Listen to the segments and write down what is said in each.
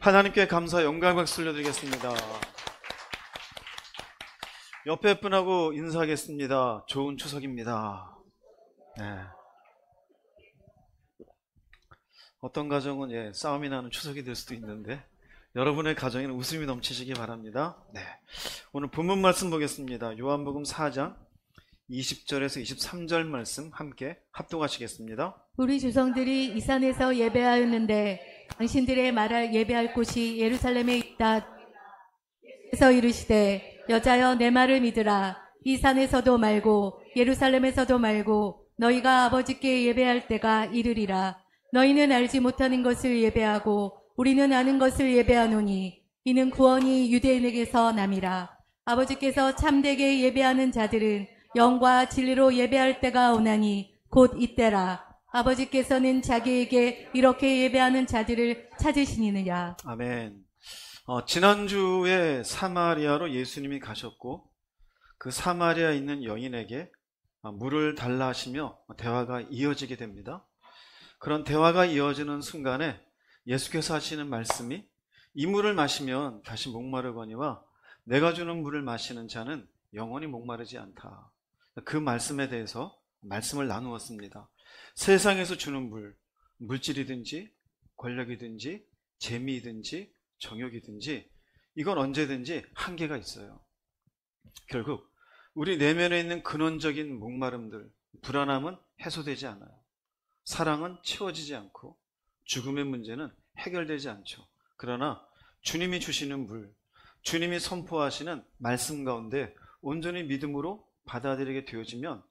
하나님께 감사 영광 박수 올려드리겠습니다. 옆에 분하고 인사하겠습니다. 좋은 추석입니다. 네. 어떤 가정은 싸움이 나는 추석이 될 수도 있는데 여러분의 가정에는 웃음이 넘치시기 바랍니다. 네. 오늘 본문 말씀 보겠습니다. 요한복음 4장 20절에서 23절 말씀 함께 합독하시겠습니다. 우리 조상들이 이 산에서 예배하였는데 당신들의 말할 예배할 곳이 예루살렘에 있다. 그래서 이르시되 여자여 내 말을 믿으라. 이 산에서도 말고 예루살렘에서도 말고 너희가 아버지께 예배할 때가 이르리라. 너희는 알지 못하는 것을 예배하고 우리는 아는 것을 예배하노니 이는 구원이 유대인에게서 남이라. 아버지께서 참되게 예배하는 자들은 영과 진리로 예배할 때가 오나니 곧 이때라. 아버지께서는 자기에게 이렇게 예배하는 자들을 찾으시느니라. 아멘. 지난주에 사마리아로 예수님이 가셨고 그 사마리아에 있는 여인에게 물을 달라 하시며 대화가 이어지게 됩니다. 그런 대화가 이어지는 순간에 예수께서 하시는 말씀이 이 물을 마시면 다시 목마르거니와 내가 주는 물을 마시는 자는 영원히 목마르지 않다. 그 말씀에 대해서 말씀을 나누었습니다. 세상에서 주는 물, 물질이든지 권력이든지 재미이든지 정욕이든지 이건 언제든지 한계가 있어요. 결국 우리 내면에 있는 근원적인 목마름들, 불안함은 해소되지 않아요. 사랑은 채워지지 않고 죽음의 문제는 해결되지 않죠. 그러나 주님이 주시는 물, 주님이 선포하시는 말씀 가운데 온전히 믿음으로 받아들이게 되어지면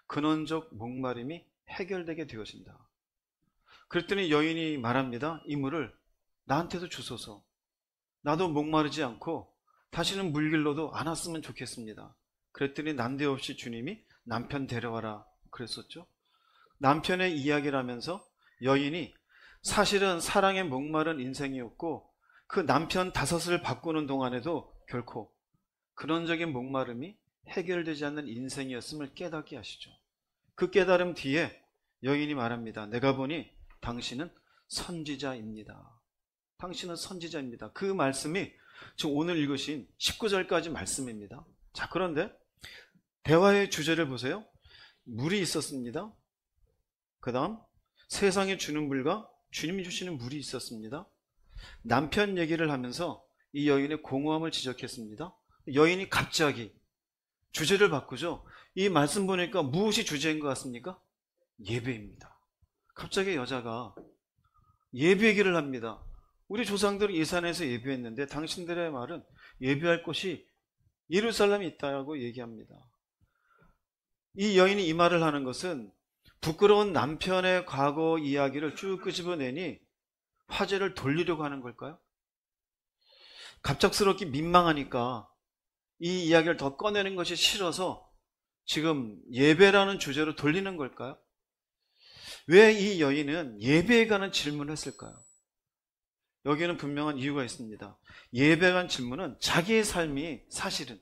근원적 목마름이 해결되게 되어진다. 그랬더니 여인이 말합니다. 이 물을 나한테도 주소서. 나도 목마르지 않고 다시는 물길로도 안 왔으면 좋겠습니다. 그랬더니 난데없이 주님이 남편 데려와라 그랬었죠. 남편의 이야기를 하면서 여인이 사실은 사랑에 목마른 인생이었고 그 남편 5을 바꾸는 동안에도 결코 근원적인 목마름이 해결되지 않는 인생이었음을 깨닫게 하시죠. 그 깨달음 뒤에 여인이 말합니다. 내가 보니 당신은 선지자입니다. 당신은 선지자입니다. 그 말씀이 지금 오늘 읽으신 19절까지 말씀입니다. 자, 그런데 대화의 주제를 보세요. 물이 있었습니다. 그 다음 세상에 주는 물과 주님이 주시는 물이 있었습니다. 남편 얘기를 하면서 이 여인의 공허함을 지적했습니다. 여인이 갑자기 주제를 바꾸죠. 이 말씀 보니까 무엇이 주제인 것 같습니까? 예배입니다. 갑자기 여자가 예배 얘기를 합니다. 우리 조상들은 이 산에서 예배했는데 당신들의 말은 예배할 곳이 예루살렘에 있다고 얘기합니다. 이 여인이 이 말을 하는 것은 부끄러운 남편의 과거 이야기를 쭉 끄집어내니 화제를 돌리려고 하는 걸까요? 갑작스럽게 민망하니까 이 이야기를 더 꺼내는 것이 싫어서 지금 예배라는 주제로 돌리는 걸까요? 왜 이 여인은 예배에 관한 질문을 했을까요? 여기에는 분명한 이유가 있습니다. 예배에 관한 질문은 자기의 삶이 사실은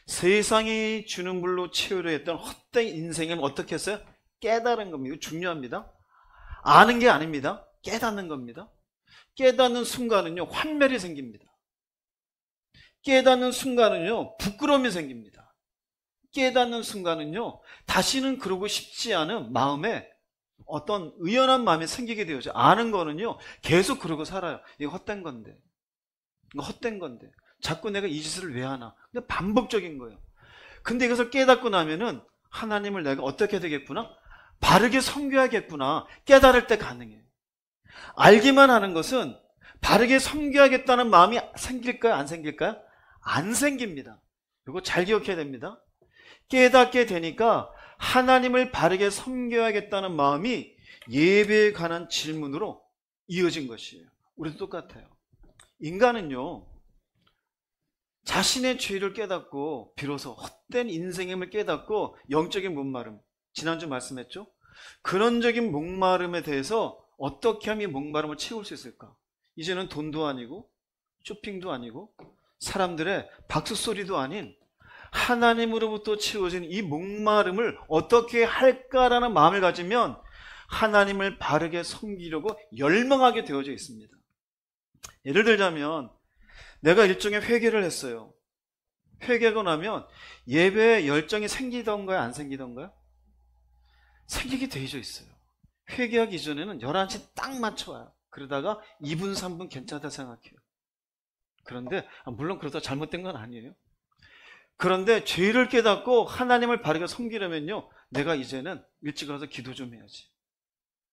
세상이 주는 물로 채우려 했던 헛된 인생을 어떻게 했어요? 깨달은 겁니다. 이거 중요합니다. 아는 게 아닙니다. 깨닫는 겁니다. 깨닫는 순간은요, 환멸이 생깁니다. 깨닫는 순간은요, 부끄러움이 생깁니다. 깨닫는 순간은요, 다시는 그러고 싶지 않은 마음에 어떤 의연한 마음이 생기게 되어져. 아는 거는요, 계속 그러고 살아요. 이거 헛된 건데. 이거 헛된 건데. 자꾸 내가 이 짓을 왜 하나. 근데 반복적인 거예요. 근데 이것을 깨닫고 나면은 하나님을 내가 어떻게 되겠구나? 바르게 섬겨야겠구나. 깨달을 때 가능해요. 알기만 하는 것은 바르게 섬겨야겠다는 마음이 생길까요? 안 생길까요? 안 생깁니다. 이거 잘 기억해야 됩니다. 깨닫게 되니까 하나님을 바르게 섬겨야겠다는 마음이 예배에 관한 질문으로 이어진 것이에요. 우리도 똑같아요. 인간은요, 자신의 죄를 깨닫고 비로소 헛된 인생임을 깨닫고 영적인 목마름, 지난주 말씀했죠? 근원적인 목마름에 대해서 어떻게 하면 목마름을 채울 수 있을까? 이제는 돈도 아니고 쇼핑도 아니고 사람들의 박수소리도 아닌 하나님으로부터 채워진 이 목마름을 어떻게 할까라는 마음을 가지면 하나님을 바르게 섬기려고 열망하게 되어져 있습니다. 예를 들자면 내가 일종의 회개를 했어요. 회개하고 나면 예배에 열정이 생기던가요? 안 생기던가요? 생기게 되어져 있어요. 회개하기 이전에는 11시 딱 맞춰와요. 그러다가 2분, 3분 괜찮다 생각해요. 그런데 물론 그러다 잘못된 건 아니에요. 그런데 죄를 깨닫고 하나님을 바르게 섬기려면요, 내가 이제는 일찍 와서 기도 좀 해야지.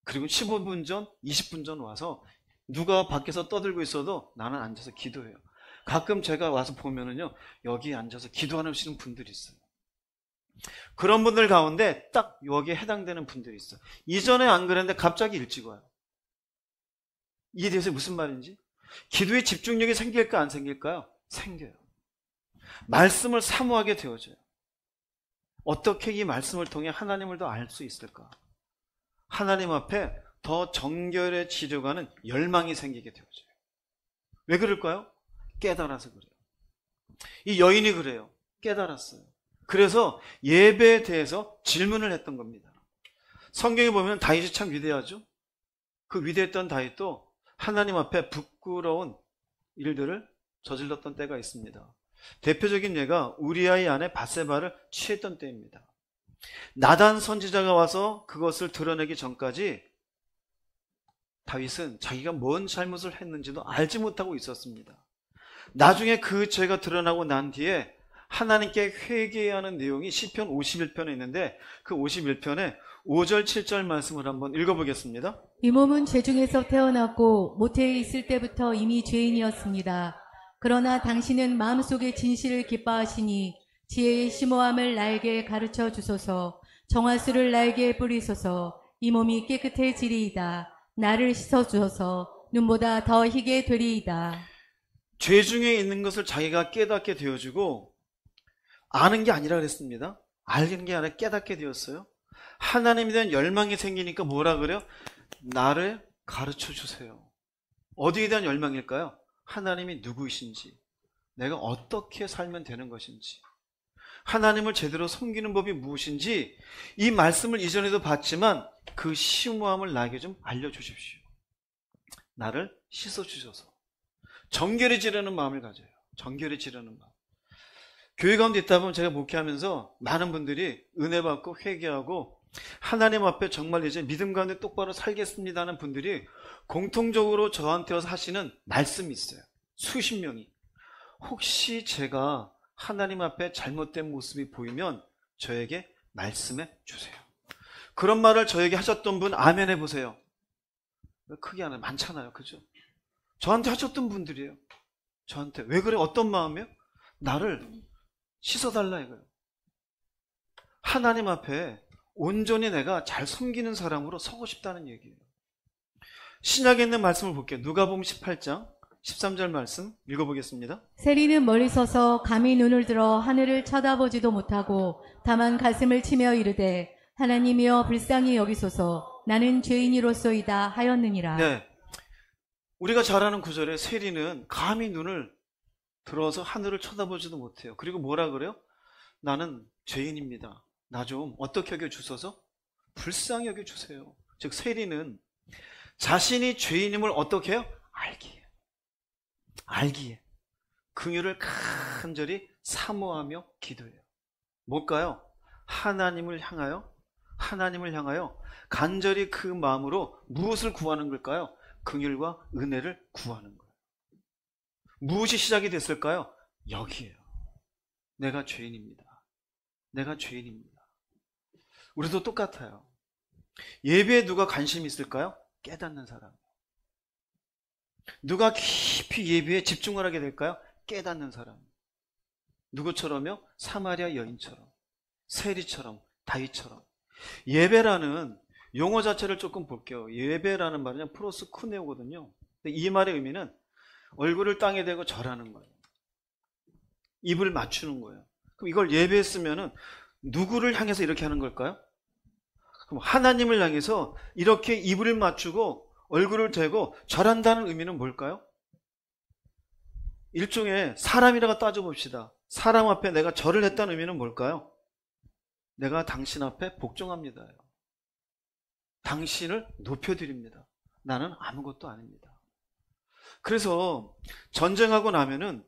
그리고 15분 전, 20분 전 와서 누가 밖에서 떠들고 있어도 나는 앉아서 기도해요. 가끔 제가 와서 보면은요, 여기 앉아서 기도하시는 분들이 있어요. 그런 분들 가운데 딱 여기에 해당되는 분들이 있어요. 이전에 안 그랬는데 갑자기 일찍 와요. 이에 대해서 무슨 말인지? 기도에 집중력이 생길까 안 생길까요? 생겨요. 말씀을 사모하게 되어져요. 어떻게 이 말씀을 통해 하나님을 더 알 수 있을까? 하나님 앞에 더 정결해지려고 하는 열망이 생기게 되어져요. 왜 그럴까요? 깨달아서 그래요. 이 여인이 그래요. 깨달았어요. 그래서 예배에 대해서 질문을 했던 겁니다. 성경에 보면 다윗이 참 위대하죠? 그 위대했던 다윗도 하나님 앞에 부끄러운 일들을 저질렀던 때가 있습니다. 대표적인 예가 우리아의 아내 밧세바를 취했던 때입니다. 나단 선지자가 와서 그것을 드러내기 전까지 다윗은 자기가 뭔 잘못을 했는지도 알지 못하고 있었습니다. 나중에 그 죄가 드러나고 난 뒤에 하나님께 회개해야 하는 내용이 시편 51편에 있는데 그 51편에 5절 7절 말씀을 한번 읽어보겠습니다. 이 몸은 죄 중에서 태어났고 모태에 있을 때부터 이미 죄인이었습니다. 그러나 당신은 마음속에 진실을 기뻐하시니 지혜의 심오함을 나에게 가르쳐 주소서. 정화수를 나에게 뿌리소서. 이 몸이 깨끗해지리이다. 나를 씻어주어서 눈보다 더 희게 되리이다. 죄 중에 있는 것을 자기가 깨닫게 되어지고 아는 게 아니라 그랬습니다. 알는 게 아니라 깨닫게 되었어요. 하나님에 대한 열망이 생기니까 뭐라 그래요? 나를 가르쳐 주세요. 어디에 대한 열망일까요? 하나님이 누구이신지, 내가 어떻게 살면 되는 것인지, 하나님을 제대로 섬기는 법이 무엇인지 이 말씀을 이전에도 봤지만 그 심오함을 나에게 좀 알려주십시오. 나를 씻어주셔서 정결해지려는 마음을 가져요. 정결해지려는 마음. 교회 가운데 있다 보면 제가 목회하면서 많은 분들이 은혜 받고 회개하고 하나님 앞에 정말 이제 믿음 가운데 똑바로 살겠습니다 하는 분들이 공통적으로 저한테 와서 하시는 말씀이 있어요. 수십 명이. 혹시 제가 하나님 앞에 잘못된 모습이 보이면 저에게 말씀해 주세요. 그런 말을 저에게 하셨던 분 아멘 해보세요. 크게 하나 많잖아요. 그죠? 저한테 하셨던 분들이에요. 저한테. 왜 그래? 어떤 마음이에요? 나를 씻어달라 이거예요. 하나님 앞에 온전히 내가 잘 섬기는 사람으로 서고 싶다는 얘기예요. 신약에 있는 말씀을 볼게요. 누가복음 18장 13절 말씀 읽어보겠습니다. 세리는 멀리 서서 감히 눈을 들어 하늘을 쳐다보지도 못하고 다만 가슴을 치며 이르되 하나님이여 불쌍히 여기소서. 나는 죄인이로소이다 하였느니라. 네, 우리가 잘 아는 구절에 세리는 감히 눈을 들어서 하늘을 쳐다보지도 못해요. 그리고 뭐라 그래요? 나는 죄인입니다. 나 좀 어떻게 여겨주소서? 불쌍히 여겨주세요. 즉 세리는 자신이 죄인임을 어떻게 해요? 알기에 긍휼을 간절히 사모하며 기도해요. 뭘까요? 하나님을 향하여 간절히 그 마음으로 무엇을 구하는 걸까요? 긍휼과 은혜를 구하는 거예요. 무엇이 시작이 됐을까요? 여기에요. 내가 죄인입니다. 우리도 똑같아요. 예배에 누가 관심이 있을까요? 깨닫는 사람. 누가 깊이 예배에 집중을 하게 될까요? 깨닫는 사람. 누구처럼요? 사마리아 여인처럼, 세리처럼, 다윗처럼. 예배라는 용어 자체를 조금 볼게요. 예배라는 말은 프로스쿠네오거든요. 이 말의 의미는 얼굴을 땅에 대고 절하는 거예요. 입을 맞추는 거예요. 그럼 이걸 예배했으면은 누구를 향해서 이렇게 하는 걸까요? 그럼 하나님을 향해서 이렇게 입을 맞추고 얼굴을 대고 절한다는 의미는 뭘까요? 일종의 사람이라고 따져봅시다. 사람 앞에 내가 절을 했다는 의미는 뭘까요? 내가 당신 앞에 복종합니다. 당신을 높여드립니다. 나는 아무것도 아닙니다. 그래서 전쟁하고 나면은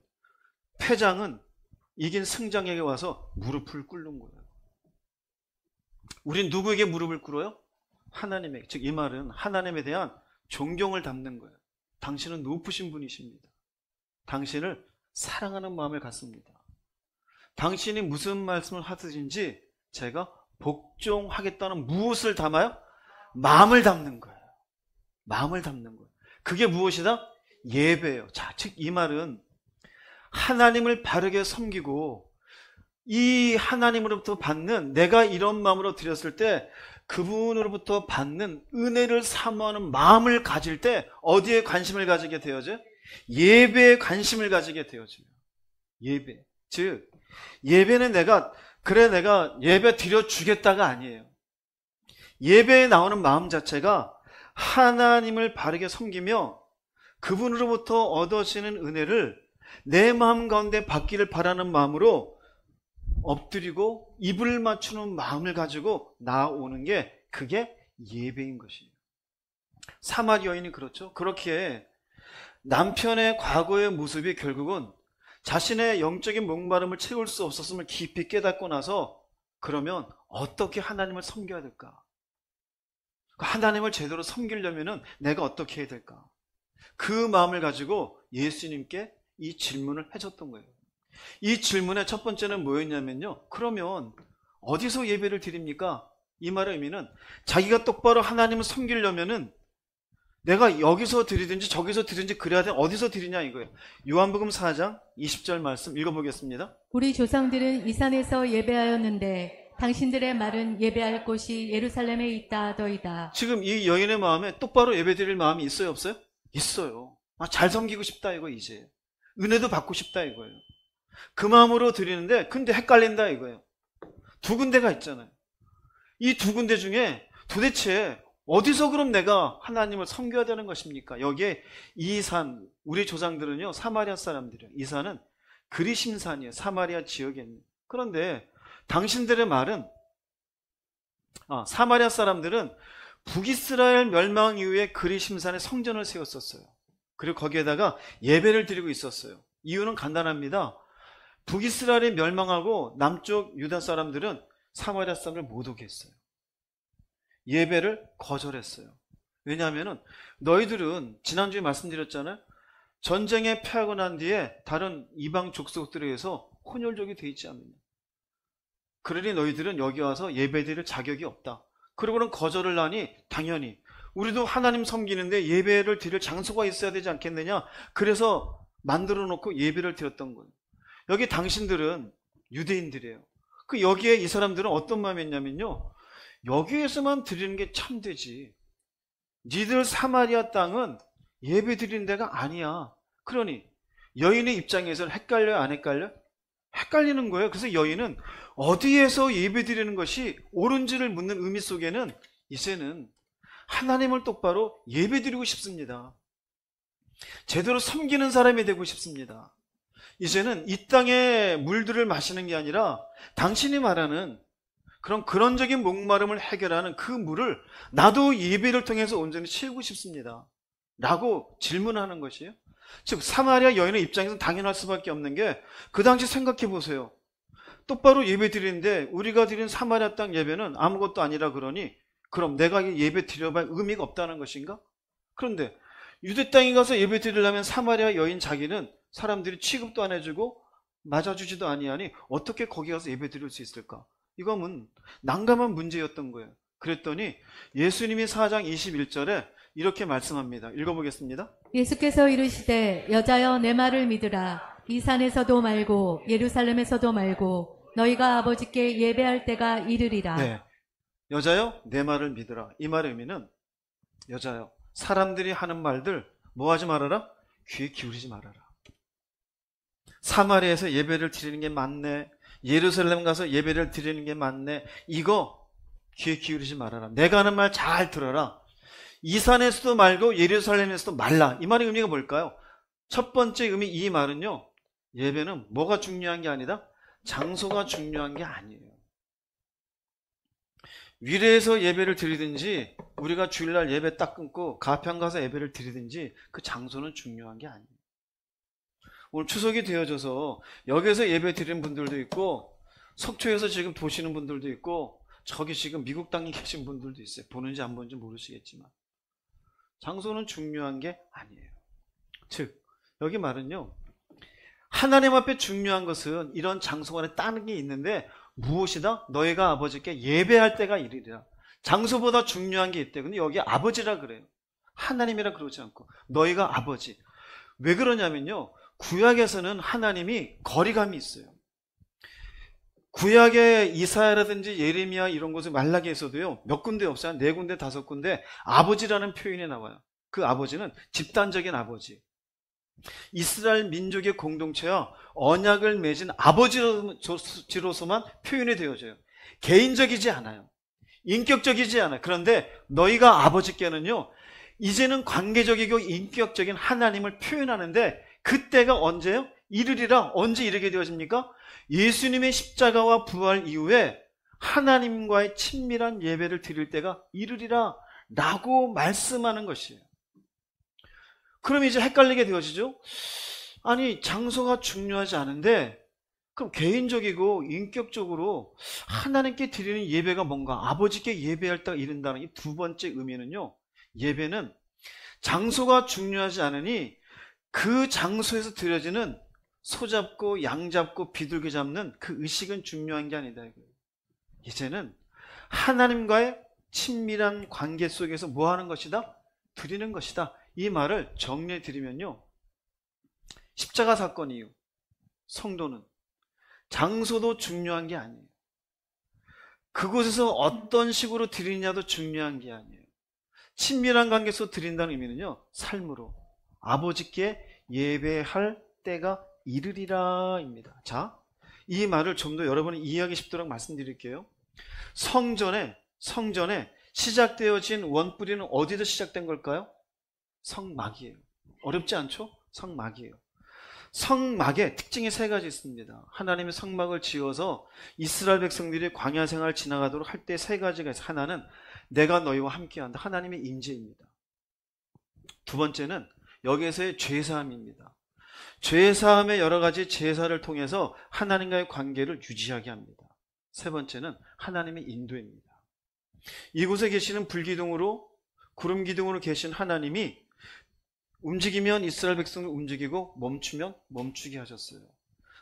패장은 이긴 승장에게 와서 무릎을 꿇는 거예요. 우린 누구에게 무릎을 꿇어요? 하나님에게. 즉 이 말은 하나님에 대한 존경을 담는 거예요. 당신은 높으신 분이십니다. 당신을 사랑하는 마음을 갖습니다. 당신이 무슨 말씀을 하든지 제가 복종하겠다는 무엇을 담아요? 마음을 담는 거예요. 마음을 담는 거예요. 그게 무엇이다? 예배예요. 자, 즉 이 말은 하나님을 바르게 섬기고 이 하나님으로부터 받는, 내가 이런 마음으로 드렸을 때 그분으로부터 받는 은혜를 사모하는 마음을 가질 때 어디에 관심을 가지게 되어져요? 예배에 관심을 가지게 되어져요. 예배. 즉 예배는 내가 예배 드려주겠다가 아니에요. 예배에 나오는 마음 자체가 하나님을 바르게 섬기며 그분으로부터 얻어지는 은혜를 내 마음 가운데 받기를 바라는 마음으로 엎드리고 입을 맞추는 마음을 가지고 나오는 게, 그게 예배인 것이에요. 사마리 여인이 그렇죠. 그렇게 남편의 과거의 모습이 결국은 자신의 영적인 목마름을 채울 수 없었음을 깊이 깨닫고 나서, 그러면 어떻게 하나님을 섬겨야 될까? 하나님을 제대로 섬기려면 내가 어떻게 해야 될까? 그 마음을 가지고 예수님께 이 질문을 해줬던 거예요. 이 질문의 첫 번째는 뭐였냐면요, 그러면 어디서 예배를 드립니까? 이 말의 의미는 자기가 똑바로 하나님을 섬기려면은 내가 여기서 드리든지 저기서 드리든지 그래야 돼, 어디서 드리냐 이거예요. 요한복음 4장 20절 말씀 읽어보겠습니다. 우리 조상들은 이 산에서 예배하였는데 당신들의 말은 예배할 곳이 예루살렘에 있다 하더이다. 지금 이 여인의 마음에 똑바로 예배 드릴 마음이 있어요, 없어요? 있어요. 잘 섬기고 싶다 이거, 이제 은혜도 받고 싶다 이거예요. 그 마음으로 드리는데 근데 헷갈린다 이거예요. 두 군데가 있잖아요. 이 두 군데 중에 도대체 어디서 그럼 내가 하나님을 섬겨야 되는 것입니까? 여기에 이 산, 우리 조상들은요 사마리아 사람들이에요. 이 산은 그리심산이에요. 사마리아 지역에 있는. 그런데 당신들의 말은, 사마리아 사람들은 북이스라엘 멸망 이후에 그리심산에 성전을 세웠었어요. 그리고 거기에다가 예배를 드리고 있었어요. 이유는 간단합니다. 북이스라엘이 멸망하고 남쪽 유다 사람들은 사마리아 사람을 못 오게 했어요. 예배를 거절했어요. 왜냐하면 너희들은 지난주에 말씀드렸잖아요. 전쟁에 패하고 난 뒤에 다른 이방 족속들에 의해서 혼혈족이 돼 있지 않느냐. 그러니 너희들은 여기 와서 예배드릴 자격이 없다. 그러고는 거절을 하니 당연히 우리도 하나님 섬기는데 예배를 드릴 장소가 있어야 되지 않겠느냐. 그래서 만들어 놓고 예배를 드렸던 거예요. 여기 당신들은 유대인들이에요. 여기에 이 사람들은 어떤 마음이었냐면요, 여기에서만 드리는 게 참되지, 니들 사마리아 땅은 예배 드리는 데가 아니야. 그러니 여인의 입장에서는 헷갈려요, 안 헷갈려요? 헷갈리는 거예요. 그래서 여인은 어디에서 예배 드리는 것이 옳은지를 묻는 의미 속에는 이제는 하나님을 똑바로 예배 드리고 싶습니다. 제대로 섬기는 사람이 되고 싶습니다. 이제는 이 땅의 물들을 마시는 게 아니라 당신이 말하는 그런 근원적인 목마름을 해결하는 그 물을 나도 예배를 통해서 온전히 채우고 싶습니다 라고 질문하는 것이에요. 즉 사마리아 여인의 입장에서는 당연할 수밖에 없는 게, 그 당시 생각해 보세요. 똑바로 예배 드리는데 우리가 드린 사마리아 땅 예배는 아무것도 아니라 그러니 그럼 내가 예배 드려봐야 의미가 없다는 것인가? 그런데 유대 땅에 가서 예배 드리려면 사마리아 여인 자기는 사람들이 취급도 안 해주고 맞아주지도 아니하니 어떻게 거기 가서 예배 드릴 수 있을까? 이거는 난감한 문제였던 거예요. 그랬더니 예수님이 4장 21절에 이렇게 말씀합니다. 읽어보겠습니다. 예수께서 이르시되 여자여 내 말을 믿으라. 이 산에서도 말고 예루살렘에서도 말고 너희가 아버지께 예배할 때가 이르리라. 네, 여자여 내 말을 믿으라. 이 말의 의미는, 여자여 사람들이 하는 말들 뭐 하지 말아라? 귀에 기울이지 말아라. 사마리아에서 예배를 드리는 게 맞네, 예루살렘 가서 예배를 드리는 게 맞네, 이거 귀에 기울이지 말아라. 내가 하는 말 잘 들어라. 이 산에서도 말고 예루살렘에서도 말라. 이 말의 의미가 뭘까요? 첫 번째 의미, 이 말은요, 예배는 뭐가 중요한 게 아니다? 장소가 중요한 게 아니에요. 위례에서 예배를 드리든지 우리가 주일날 예배 딱 끊고 가평 가서 예배를 드리든지 그 장소는 중요한 게 아니에요. 오늘 추석이 되어져서 여기서 예배 드리는 분들도 있고 속초에서 지금 보시는 분들도 있고 저기 지금 미국 땅에 계신 분들도 있어요. 보는지 안 보는지 모르시겠지만 장소는 중요한 게 아니에요. 즉 여기 말은요, 하나님 앞에 중요한 것은 이런 장소 안에 다른 게 있는데 무엇이다? 너희가 아버지께 예배할 때가 이르리라. 장소보다 중요한 게 있대. 근데 여기 아버지라 그래요. 하나님이라 그러지 않고 너희가 아버지. 왜 그러냐면요, 구약에서는 하나님이 거리감이 있어요. 구약의 이사야라든지 예레미야 이런 곳에 말라기에서도요, 몇 군데 없어요. 4군데 5군데 아버지라는 표현이 나와요. 그 아버지는 집단적인 아버지, 이스라엘 민족의 공동체와 언약을 맺은 아버지로서만 표현이 되어져요. 개인적이지 않아요. 인격적이지 않아요. 그런데 너희가 아버지께는요, 이제는 관계적이고 인격적인 하나님을 표현하는데 그때가 언제요? 이르리라. 언제 이르게 되어집니까? 예수님의 십자가와 부활 이후에 하나님과의 친밀한 예배를 드릴 때가 이르리라 라고 말씀하는 것이에요. 그럼 이제 헷갈리게 되어지죠? 아니, 장소가 중요하지 않은데 그럼 개인적이고 인격적으로 하나님께 드리는 예배가 뭔가, 아버지께 예배할 때가 이른다는 이 두 번째 의미는요, 예배는 장소가 중요하지 않으니 그 장소에서 드려지는 소잡고 양잡고 비둘기 잡는 그 의식은 중요한 게 아니다. 이제는 하나님과의 친밀한 관계 속에서 뭐 하는 것이다? 드리는 것이다. 이 말을 정리해 드리면요, 십자가 사건 이후 성도는 장소도 중요한 게 아니에요. 그곳에서 어떤 식으로 드리냐도 중요한 게 아니에요. 친밀한 관계에서 드린다는 의미는요, 삶으로 아버지께 예배할 때가 이르리라 입니다. 자, 이 말을 좀 더 여러분이 이해하기 쉽도록 말씀드릴게요. 성전에 시작되어진 원뿌리는 어디서 시작된 걸까요? 성막이에요. 어렵지 않죠? 성막이에요. 성막의 특징이 3가지 있습니다. 하나님의 성막을 지어서 이스라엘 백성들이 광야 생활을 지나가도록 할 때 3가지가 있어요. 하나는 내가 너희와 함께한다. 하나님의 임재입니다. 두 번째는 여기에서의 죄사함입니다. 죄사함의 여러 가지 제사를 통해서 하나님과의 관계를 유지하게 합니다. 세 번째는 하나님의 인도입니다. 이곳에 계시는 불기둥으로, 구름기둥으로 계신 하나님이 움직이면 이스라엘 백성을 움직이고 멈추면 멈추게 하셨어요.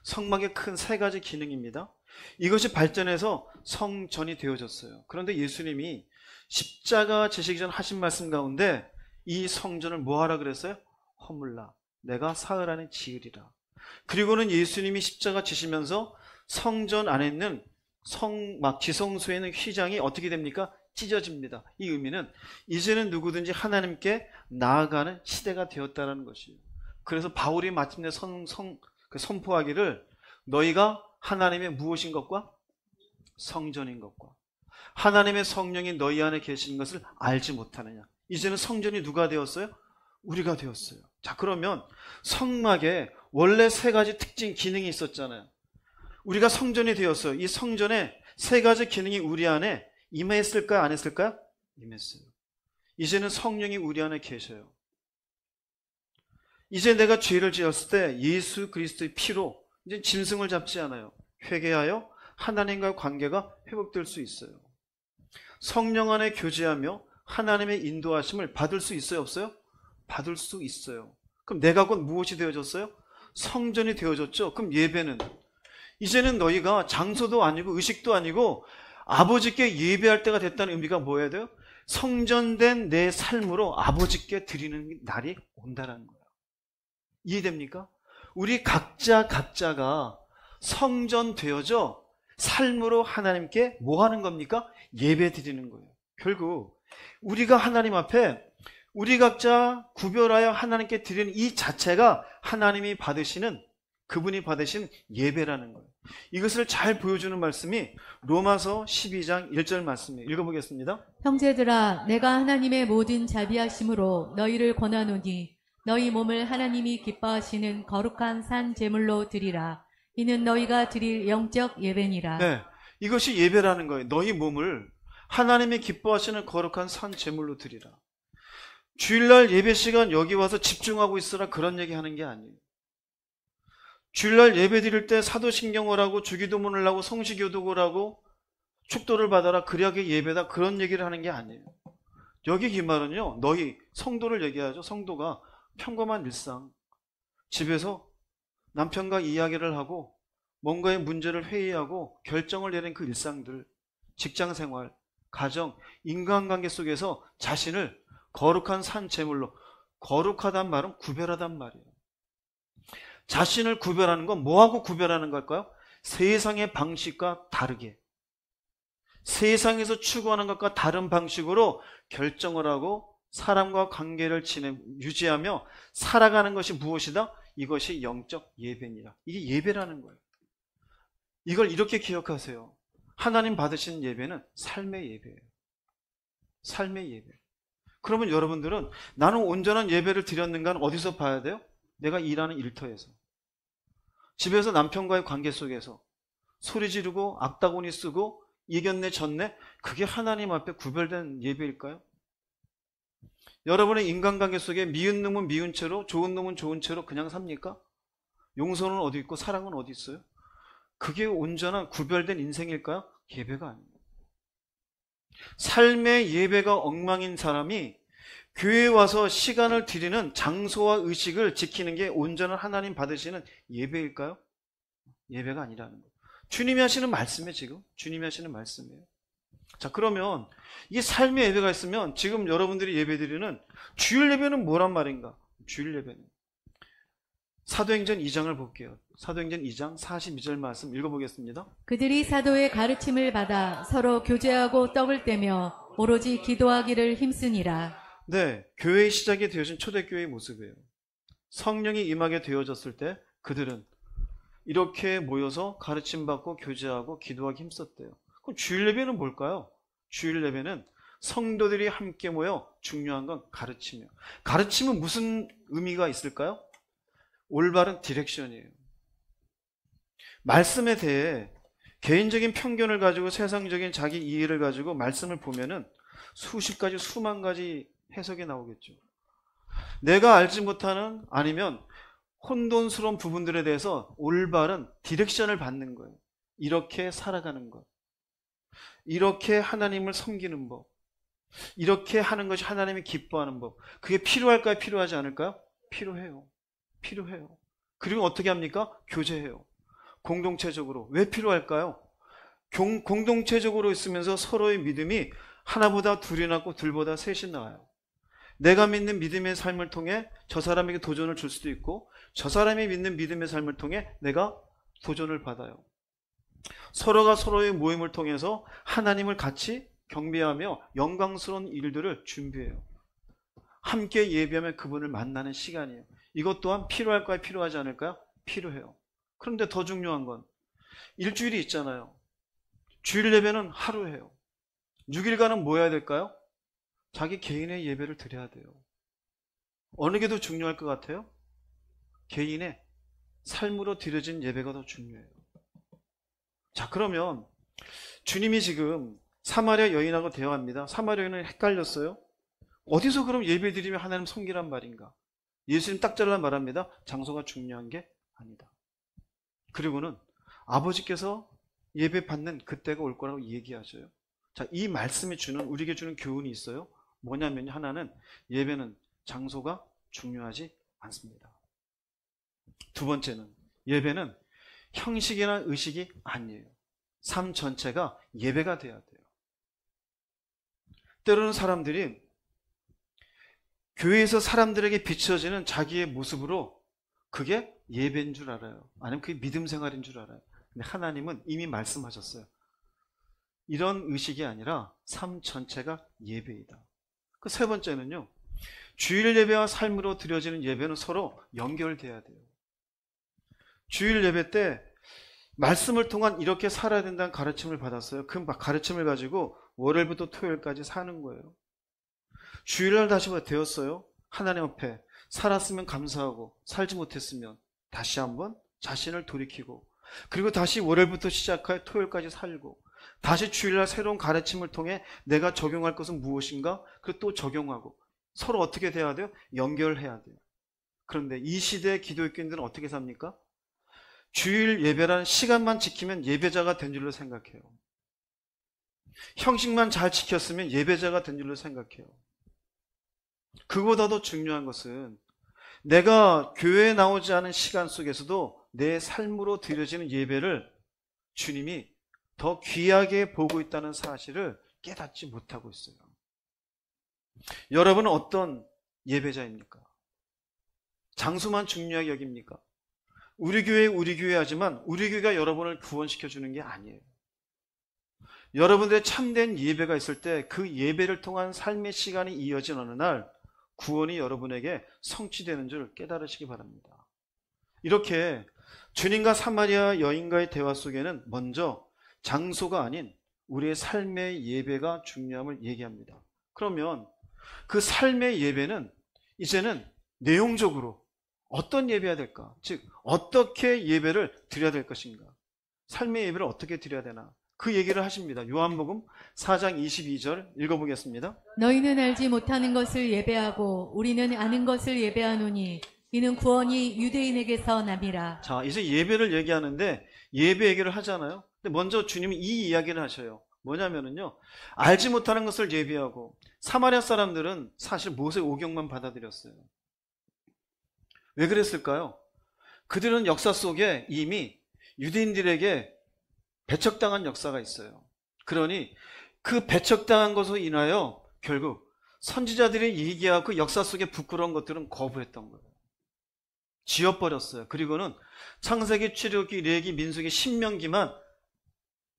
성막의 큰 3가지 기능입니다. 이것이 발전해서 성전이 되어졌어요. 그런데 예수님이 십자가 지시기 전 하신 말씀 가운데 이 성전을 뭐 하라 그랬어요? 허물라. 내가 사흘 안에 지으리라. 그리고는 예수님이 십자가 지시면서 성전 안에 있는 성막 지성소에 있는 휘장이 어떻게 됩니까? 찢어집니다. 이 의미는 이제는 누구든지 하나님께 나아가는 시대가 되었다는 것이에요. 그래서 바울이 마침내 선포하기를 너희가 하나님의 무엇인 것과 성전인 것과 하나님의 성령이 너희 안에 계시는 것을 알지 못하느냐. 이제는 성전이 누가 되었어요? 우리가 되었어요. 자, 그러면 성막에 원래 3가지 특징 기능이 있었잖아요. 우리가 성전이 되었어요. 이 성전에 3가지 기능이 우리 안에 임했을까요? 안 했을까요? 임했어요. 이제는 성령이 우리 안에 계셔요. 이제 내가 죄를 지었을 때 예수 그리스도의 피로 이제 짐승을 잡지 않아요. 회개하여 하나님과의 관계가 회복될 수 있어요. 성령 안에 교제하며 하나님의 인도하심을 받을 수 있어요? 없어요? 받을 수 있어요. 그럼 내가 곧 무엇이 되어졌어요? 성전이 되어졌죠. 그럼 예배는 이제는 너희가 장소도 아니고 의식도 아니고 아버지께 예배할 때가 됐다는 의미가 뭐여야 돼요? 성전된 내 삶으로 아버지께 드리는 날이 온다는 거예요. 이해됩니까? 우리 각자가 성전 되어져 삶으로 하나님께 뭐 하는 겁니까? 예배 드리는 거예요. 결국 우리가 하나님 앞에 우리 각자 구별하여 하나님께 드리는 이 자체가 하나님이 받으시는, 그분이 받으신 예배라는 거예요. 이것을 잘 보여주는 말씀이 로마서 12장 1절 말씀이에요. 읽어보겠습니다. 형제들아, 내가 하나님의 모든 자비하심으로 너희를 권하노니 너희 몸을 하나님이 기뻐하시는 거룩한 산 제물로 드리라. 이는 너희가 드릴 영적 예배니라. 네, 이것이 예배라는 거예요. 너희 몸을 하나님이 기뻐하시는 거룩한 산 제물로 드리라. 주일날 예배 시간 여기 와서 집중하고 있으라 그런 얘기 하는 게 아니에요. 주일날 예배 드릴 때 사도신경을 하고 주기도문을 하고 성시교독을 하고 축도를 받아라 그리하게 예배다 그런 얘기를 하는 게 아니에요. 여기 이 말은요, 너희 성도를 얘기하죠. 성도가 평범한 일상, 집에서 남편과 이야기를 하고 뭔가의 문제를 회의하고 결정을 내린 그 일상들, 직장생활, 가정, 인간관계 속에서 자신을 거룩한 산 제물로, 거룩하단 말은 구별하단 말이에요. 자신을 구별하는 건 뭐하고 구별하는 걸까요? 세상의 방식과 다르게, 세상에서 추구하는 것과 다른 방식으로 결정을 하고 사람과 관계를 유지하며 살아가는 것이 무엇이다? 이것이 영적 예배니라. 이게 예배라는 거예요. 이걸 이렇게 기억하세요. 하나님 받으신 예배는 삶의 예배예요. 삶의 예배. 그러면 여러분들은 나는 온전한 예배를 드렸는가는 어디서 봐야 돼요? 내가 일하는 일터에서, 집에서 남편과의 관계 속에서 소리 지르고 악다구니 쓰고 이겼네 졌네, 그게 하나님 앞에 구별된 예배일까요? 여러분의 인간관계 속에 미운 놈은 미운 채로 좋은 놈은 좋은 채로 그냥 삽니까? 용서는 어디 있고 사랑은 어디 있어요? 그게 온전한 구별된 인생일까요? 예배가 아닙니다. 삶의 예배가 엉망인 사람이 교회에 와서 시간을 드리는 장소와 의식을 지키는 게 온전한 하나님 받으시는 예배일까요? 예배가 아니라는 거예요. 주님이 하시는 말씀이에요. 지금 주님이 하시는 말씀이에요. 자, 그러면 이게 삶의 예배가 있으면 지금 여러분들이 예배 드리는 주일 예배는 뭐란 말인가? 주일 예배는 사도행전 2장을 볼게요. 사도행전 2장 42절 말씀 읽어보겠습니다. 그들이 사도의 가르침을 받아 서로 교제하고 떡을 떼며 오로지 기도하기를 힘쓰니라. 네, 교회의 시작이 되어진 초대교회의 모습이에요. 성령이 임하게 되어졌을 때 그들은 이렇게 모여서 가르침받고 교제하고 기도하기 힘썼대요. 그럼 주일 예배는 뭘까요? 주일 예배는 성도들이 함께 모여 중요한 건 가르침이에요. 가르침은 무슨 의미가 있을까요? 올바른 디렉션이에요. 말씀에 대해 개인적인 편견을 가지고 세상적인 자기 이해를 가지고 말씀을 보면은 수십 가지 수만 가지 해석이 나오겠죠. 내가 알지 못하는 아니면 혼돈스러운 부분들에 대해서 올바른 디렉션을 받는 거예요. 이렇게 살아가는 것, 이렇게 하나님을 섬기는 법, 이렇게 하는 것이 하나님이 기뻐하는 법, 그게 필요할까요? 필요하지 않을까요? 필요해요. 필요해요. 그리고 어떻게 합니까? 교제해요. 공동체적으로. 왜 필요할까요? 공동체적으로 있으면서 서로의 믿음이 하나보다 둘이 낫고 둘보다 셋이 나아요. 내가 믿는 믿음의 삶을 통해 저 사람에게 도전을 줄 수도 있고, 저 사람이 믿는 믿음의 삶을 통해 내가 도전을 받아요. 서로가 서로의 모임을 통해서 하나님을 같이 경배하며 영광스러운 일들을 준비해요. 함께 예배하며 그분을 만나는 시간이에요. 이것 또한 필요할까요? 필요하지 않을까요? 필요해요. 그런데 더 중요한 건 일주일이 있잖아요. 주일 예배는 하루 해요. 6일간은 뭐 해야 될까요? 자기 개인의 예배를 드려야 돼요. 어느 게 더 중요할 것 같아요? 개인의 삶으로 드려진 예배가 더 중요해요. 자, 그러면 주님이 지금 사마리아 여인하고 대화합니다. 사마리아 여인은 헷갈렸어요. 어디서 그럼 예배 드리면 하나님 섬기란 말인가? 예수님 딱 잘라 말합니다. 장소가 중요한 게 아니다. 그리고는 아버지께서 예배 받는 그때가 올 거라고 얘기하셔요. 자, 이 말씀이 우리에게 주는 교훈이 있어요. 뭐냐면 하나는 예배는 장소가 중요하지 않습니다. 두 번째는 예배는 형식이나 의식이 아니에요. 삶 전체가 예배가 돼야 돼요. 때로는 사람들이 교회에서 사람들에게 비춰지는 자기의 모습으로 그게 예배인 줄 알아요. 아니면 그게 믿음 생활인 줄 알아요. 근데 하나님은 이미 말씀하셨어요. 이런 의식이 아니라 삶 전체가 예배이다. 그 세 번째는요, 주일 예배와 삶으로 드려지는 예배는 서로 연결돼야 돼요. 주일 예배 때 말씀을 통한 이렇게 살아야 된다는 가르침을 받았어요. 그 가르침을 가지고 월요일부터 토요일까지 사는 거예요. 주일날 다시 되었어요. 하나님 앞에 살았으면 감사하고 살지 못했으면 다시 한번 자신을 돌이키고, 그리고 다시 월요일부터 시작하여 토요일까지 살고, 다시 주일날 새로운 가르침을 통해 내가 적용할 것은 무엇인가? 그 또 적용하고 서로 어떻게 돼야 돼요? 연결해야 돼요. 그런데 이 시대의 기독교인들은 어떻게 삽니까? 주일 예배라는 시간만 지키면 예배자가 된 줄로 생각해요. 형식만 잘 지켰으면 예배자가 된 줄로 생각해요. 그보다 더 중요한 것은 내가 교회에 나오지 않은 시간 속에서도 내 삶으로 드려지는 예배를 주님이 더 귀하게 보고 있다는 사실을 깨닫지 못하고 있어요. 여러분은 어떤 예배자입니까? 장소만 중요하게 여깁니까? 우리 교회 하지만 우리 교회가 여러분을 구원시켜 주는 게 아니에요. 여러분들의 참된 예배가 있을 때 그 예배를 통한 삶의 시간이 이어진 어느 날 구원이 여러분에게 성취되는 줄 깨달으시기 바랍니다. 이렇게 주님과 사마리아 여인과의 대화 속에는 먼저 장소가 아닌 우리의 삶의 예배가 중요함을 얘기합니다. 그러면 그 삶의 예배는 이제는 내용적으로 어떤 예배해야 될까? 즉 어떻게 예배를 드려야 될 것인가? 삶의 예배를 어떻게 드려야 되나? 그 얘기를 하십니다. 요한복음 4장 22절 읽어보겠습니다. 너희는 알지 못하는 것을 예배하고 우리는 아는 것을 예배하노니 이는 구원이 유대인에게서 남이라. 자, 이제 예배를 얘기하는데 예배 얘기를 하잖아요. 근데 먼저 주님이 이 이야기를 하셔요. 뭐냐면은요, 알지 못하는 것을 예배하고, 사마리아 사람들은 사실 모세 오경만 받아들였어요. 왜 그랬을까요? 그들은 역사 속에 이미 유대인들에게 배척당한 역사가 있어요. 그러니 그 배척당한 것으로 인하여 결국 선지자들이 얘기하고 그 역사 속에 부끄러운 것들은 거부했던 거예요. 지워버렸어요. 그리고는 창세기, 출애굽기, 레위기, 민수기, 신명기만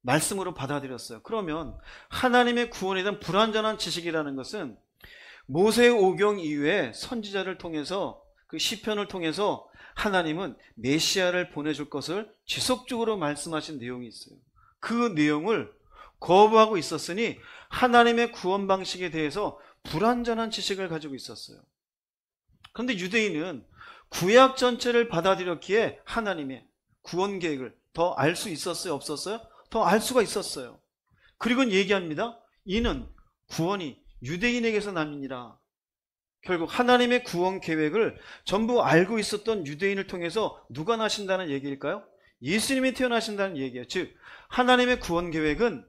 말씀으로 받아들였어요. 그러면 하나님의 구원에 대한 불완전한 지식이라는 것은 모세의 오경 이후에 선지자를 통해서 그 시편을 통해서 하나님은 메시아를 보내줄 것을 지속적으로 말씀하신 내용이 있어요. 그 내용을 거부하고 있었으니 하나님의 구원 방식에 대해서 불완전한 지식을 가지고 있었어요. 그런데 유대인은 구약 전체를 받아들였기에 하나님의 구원 계획을 더 알 수 있었어요? 없었어요? 더 알 수가 있었어요. 그리고 얘기합니다. 이는 구원이 유대인에게서 남이니라. 결국 하나님의 구원 계획을 전부 알고 있었던 유대인을 통해서 누가 나신다는 얘기일까요? 예수님이 태어나신다는 얘기예요. 즉 하나님의 구원 계획은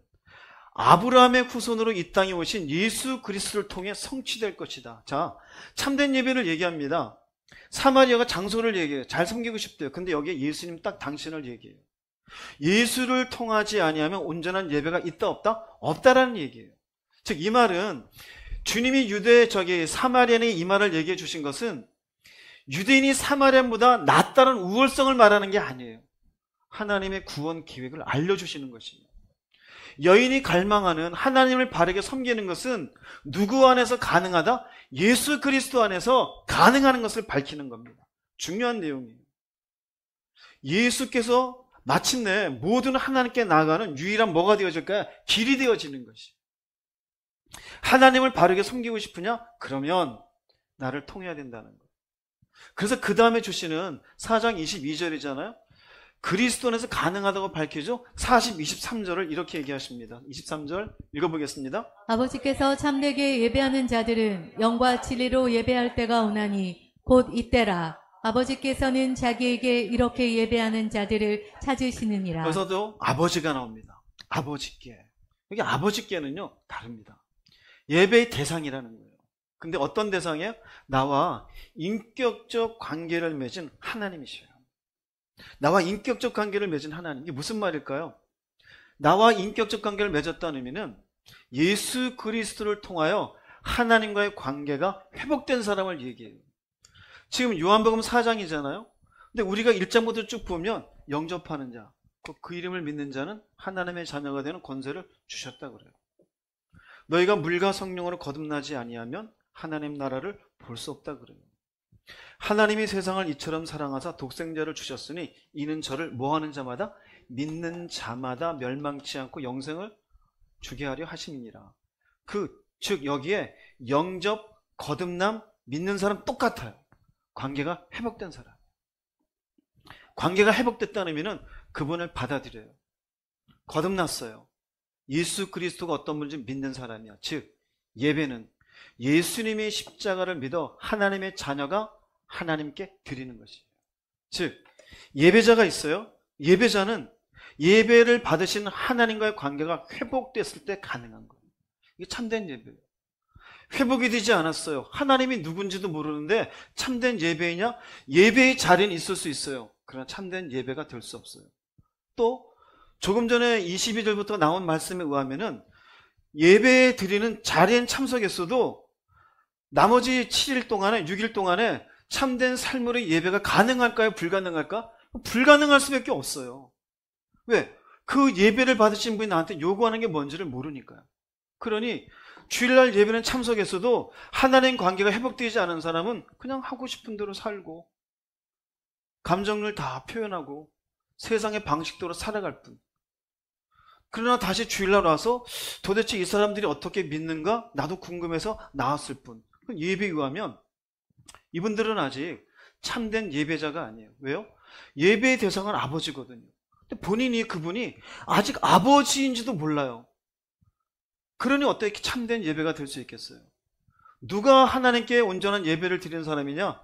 아브라함의 후손으로 이 땅에 오신 예수 그리스도를 통해 성취될 것이다. 자, 참된 예배를 얘기합니다. 사마리아가 장소를 얘기해요. 잘 섬기고 싶대요. 근데 여기에 예수님 딱 당신을 얘기해요. 예수를 통하지 아니하면 온전한 예배가 있다 없다? 없다라는 얘기예요. 즉 이 말은 주님이 사마리아인에게 이 말을 얘기해 주신 것은 유대인이 사마리아인보다 낫다는 우월성을 말하는 게 아니에요. 하나님의 구원 계획을 알려주시는 것입니다. 여인이 갈망하는 하나님을 바르게 섬기는 것은 누구 안에서 가능하다? 예수 그리스도 안에서 가능하는 것을 밝히는 겁니다. 중요한 내용이에요. 예수께서 마침내 모든 하나님께 나아가는 유일한 뭐가 되어질까요? 길이 되어지는 것이. 하나님을 바르게 섬기고 싶으냐? 그러면 나를 통해야 된다는 거예요. 그래서 그 다음에 주시는 4장 22절이잖아요. 그리스도 안에서 가능하다고 밝히죠. 40, 23절을 이렇게 얘기하십니다. 23절 읽어보겠습니다. 아버지께서 참되게 예배하는 자들은 영과 진리로 예배할 때가 오나니 곧 이때라. 아버지께서는 자기에게 이렇게 예배하는 자들을 찾으시느니라. 여기서도 아버지가 나옵니다. 아버지께. 여기 아버지께는요 다릅니다. 예배의 대상이라는 거예요. 근데 어떤 대상이에요? 나와 인격적 관계를 맺은 하나님이셔요. 나와 인격적 관계를 맺은 하나님. 이게 무슨 말일까요? 나와 인격적 관계를 맺었다는 의미는 예수 그리스도를 통하여 하나님과의 관계가 회복된 사람을 얘기해요. 지금 요한복음 4장이잖아요. 근데 우리가 1장부터 쭉 보면 영접하는 자, 그 이름을 믿는 자는 하나님의 자녀가 되는 권세를 주셨다 그래요. 너희가 물과 성령으로 거듭나지 아니하면 하나님 나라를 볼 수 없다 그래요. 하나님이 세상을 이처럼 사랑하사 독생자를 주셨으니 이는 저를 뭐하는 자마다 믿는 자마다 멸망치 않고 영생을 주게 하려 하심이니라. 즉 여기에 영접, 거듭남, 믿는 사람 똑같아요. 관계가 회복된 사람. 관계가 회복됐다는 의미는 그분을 받아들여요. 거듭났어요. 예수 그리스도가 어떤 분인지 믿는 사람이야. 즉 예배는 예수님의 십자가를 믿어 하나님의 자녀가 하나님께 드리는 것이에요. 즉 예배자가 있어요. 예배자는 예배를 받으신 하나님과의 관계가 회복됐을 때 가능한 거예요. 이게 참된 예배예요. 회복이 되지 않았어요. 하나님이 누군지도 모르는데 참된 예배이냐? 예배의 자리는 있을 수 있어요. 그러나 참된 예배가 될 수 없어요. 또 조금 전에 22절부터 나온 말씀에 의하면은 예배 드리는 자리엔 참석했어도 나머지 7일 동안에 6일 동안에 참된 삶으로 예배가 가능할까요? 불가능할까? 불가능할 수밖에 없어요. 왜? 그 예배를 받으신 분이 나한테 요구하는 게 뭔지를 모르니까요. 그러니 주일날 예배는 참석했어도 하나님 관계가 회복되지 않은 사람은 그냥 하고 싶은 대로 살고 감정을 다 표현하고 세상의 방식대로 살아갈 뿐. 그러나 다시 주일날 와서 도대체 이 사람들이 어떻게 믿는가? 나도 궁금해서 나왔을 뿐. 예배에 의하면 이분들은 아직 참된 예배자가 아니에요. 왜요? 예배의 대상은 아버지거든요. 근데 본인이 그분이 아직 아버지인지도 몰라요. 그러니 어떻게 참된 예배가 될 수 있겠어요? 누가 하나님께 온전한 예배를 드리는 사람이냐?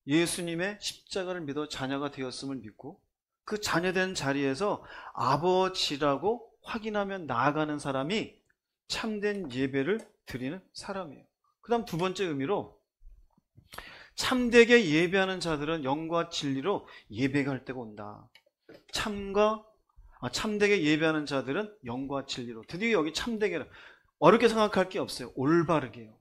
예수님의 십자가를 믿어 자녀가 되었음을 믿고 그 자녀된 자리에서 아버지라고 확인하며 나아가는 사람이 참된 예배를 드리는 사람이에요. 그 다음 두 번째 의미로 참되게 예배하는 자들은 영과 진리로 예배가 할 때가 온다. 참되게 예배하는 자들은 영과 진리로. 드디어 여기 참되게 어렵게 생각할 게 없어요. 올바르게요.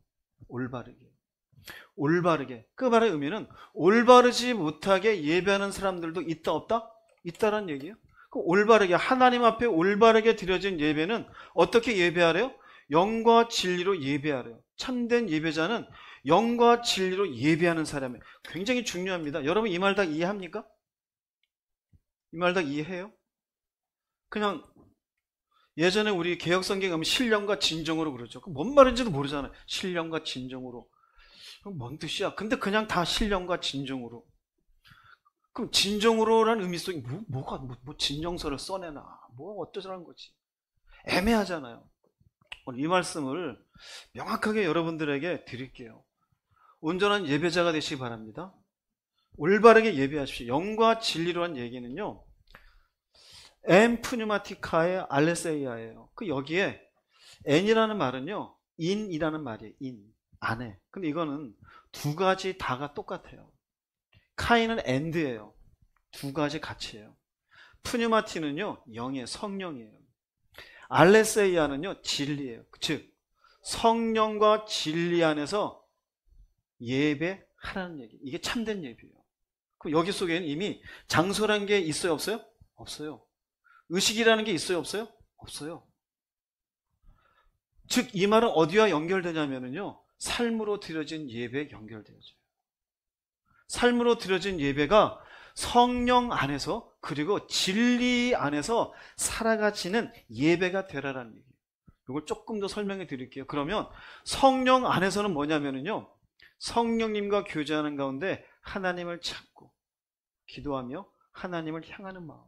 올바르게. 그 말의 의미는 올바르지 못하게 예배하는 사람들도 있다 없다? 있다란 얘기예요. 그 올바르게 하나님 앞에 올바르게 드려진 예배는 어떻게 예배하래요? 영과 진리로 예배하래요. 참된 예배자는 영과 진리로 예배하는 사람이에요. 굉장히 중요합니다. 여러분 이 말 다 이해합니까? 이 말 다 이해해요? 그냥 예전에 우리 개혁성경 가면 신령과 진정으로 그러죠. 뭔 말인지도 모르잖아요. 신령과 진정으로. 뭔 뜻이야? 근데 그냥 다 신령과 진정으로. 그럼 진정으로라는 의미 속에 뭐가 진정서를 써내나? 뭐 어쩌자는 거지? 애매하잖아요. 오늘 이 말씀을 명확하게 여러분들에게 드릴게요. 온전한 예배자가 되시기 바랍니다. 올바르게 예배하십시오. 영과 진리로한 얘기는요. 엠프뉴마티카의 알레세이아예요. 그 여기에 N이라는 말은요. 인이라는 말이에요. 인, 안에. 근데 이거는 두 가지 다가 똑같아요. 카이는 엔드예요. 두 가지 가치예요. 푸뉴마티는요. 영의 성령이에요. 알레세이아는요. 진리예요. 즉 성령과 진리 안에서 예배하라는 얘기. 이게 참된 예배예요. 그럼 여기 속에는 이미 장소라는 게 있어요? 없어요? 없어요. 의식이라는 게 있어요? 없어요? 없어요. 즉 이 말은 어디와 연결되냐면요. 삶으로 드려진 예배에 연결되어져요. 삶으로 드려진 예배가 성령 안에서 그리고 진리 안에서 살아가지는 예배가 되라라는 얘기예요. 이걸 조금 더 설명해 드릴게요. 그러면 성령 안에서는 뭐냐면요. 성령님과 교제하는 가운데 하나님을 찾고 기도하며 하나님을 향하는 마음.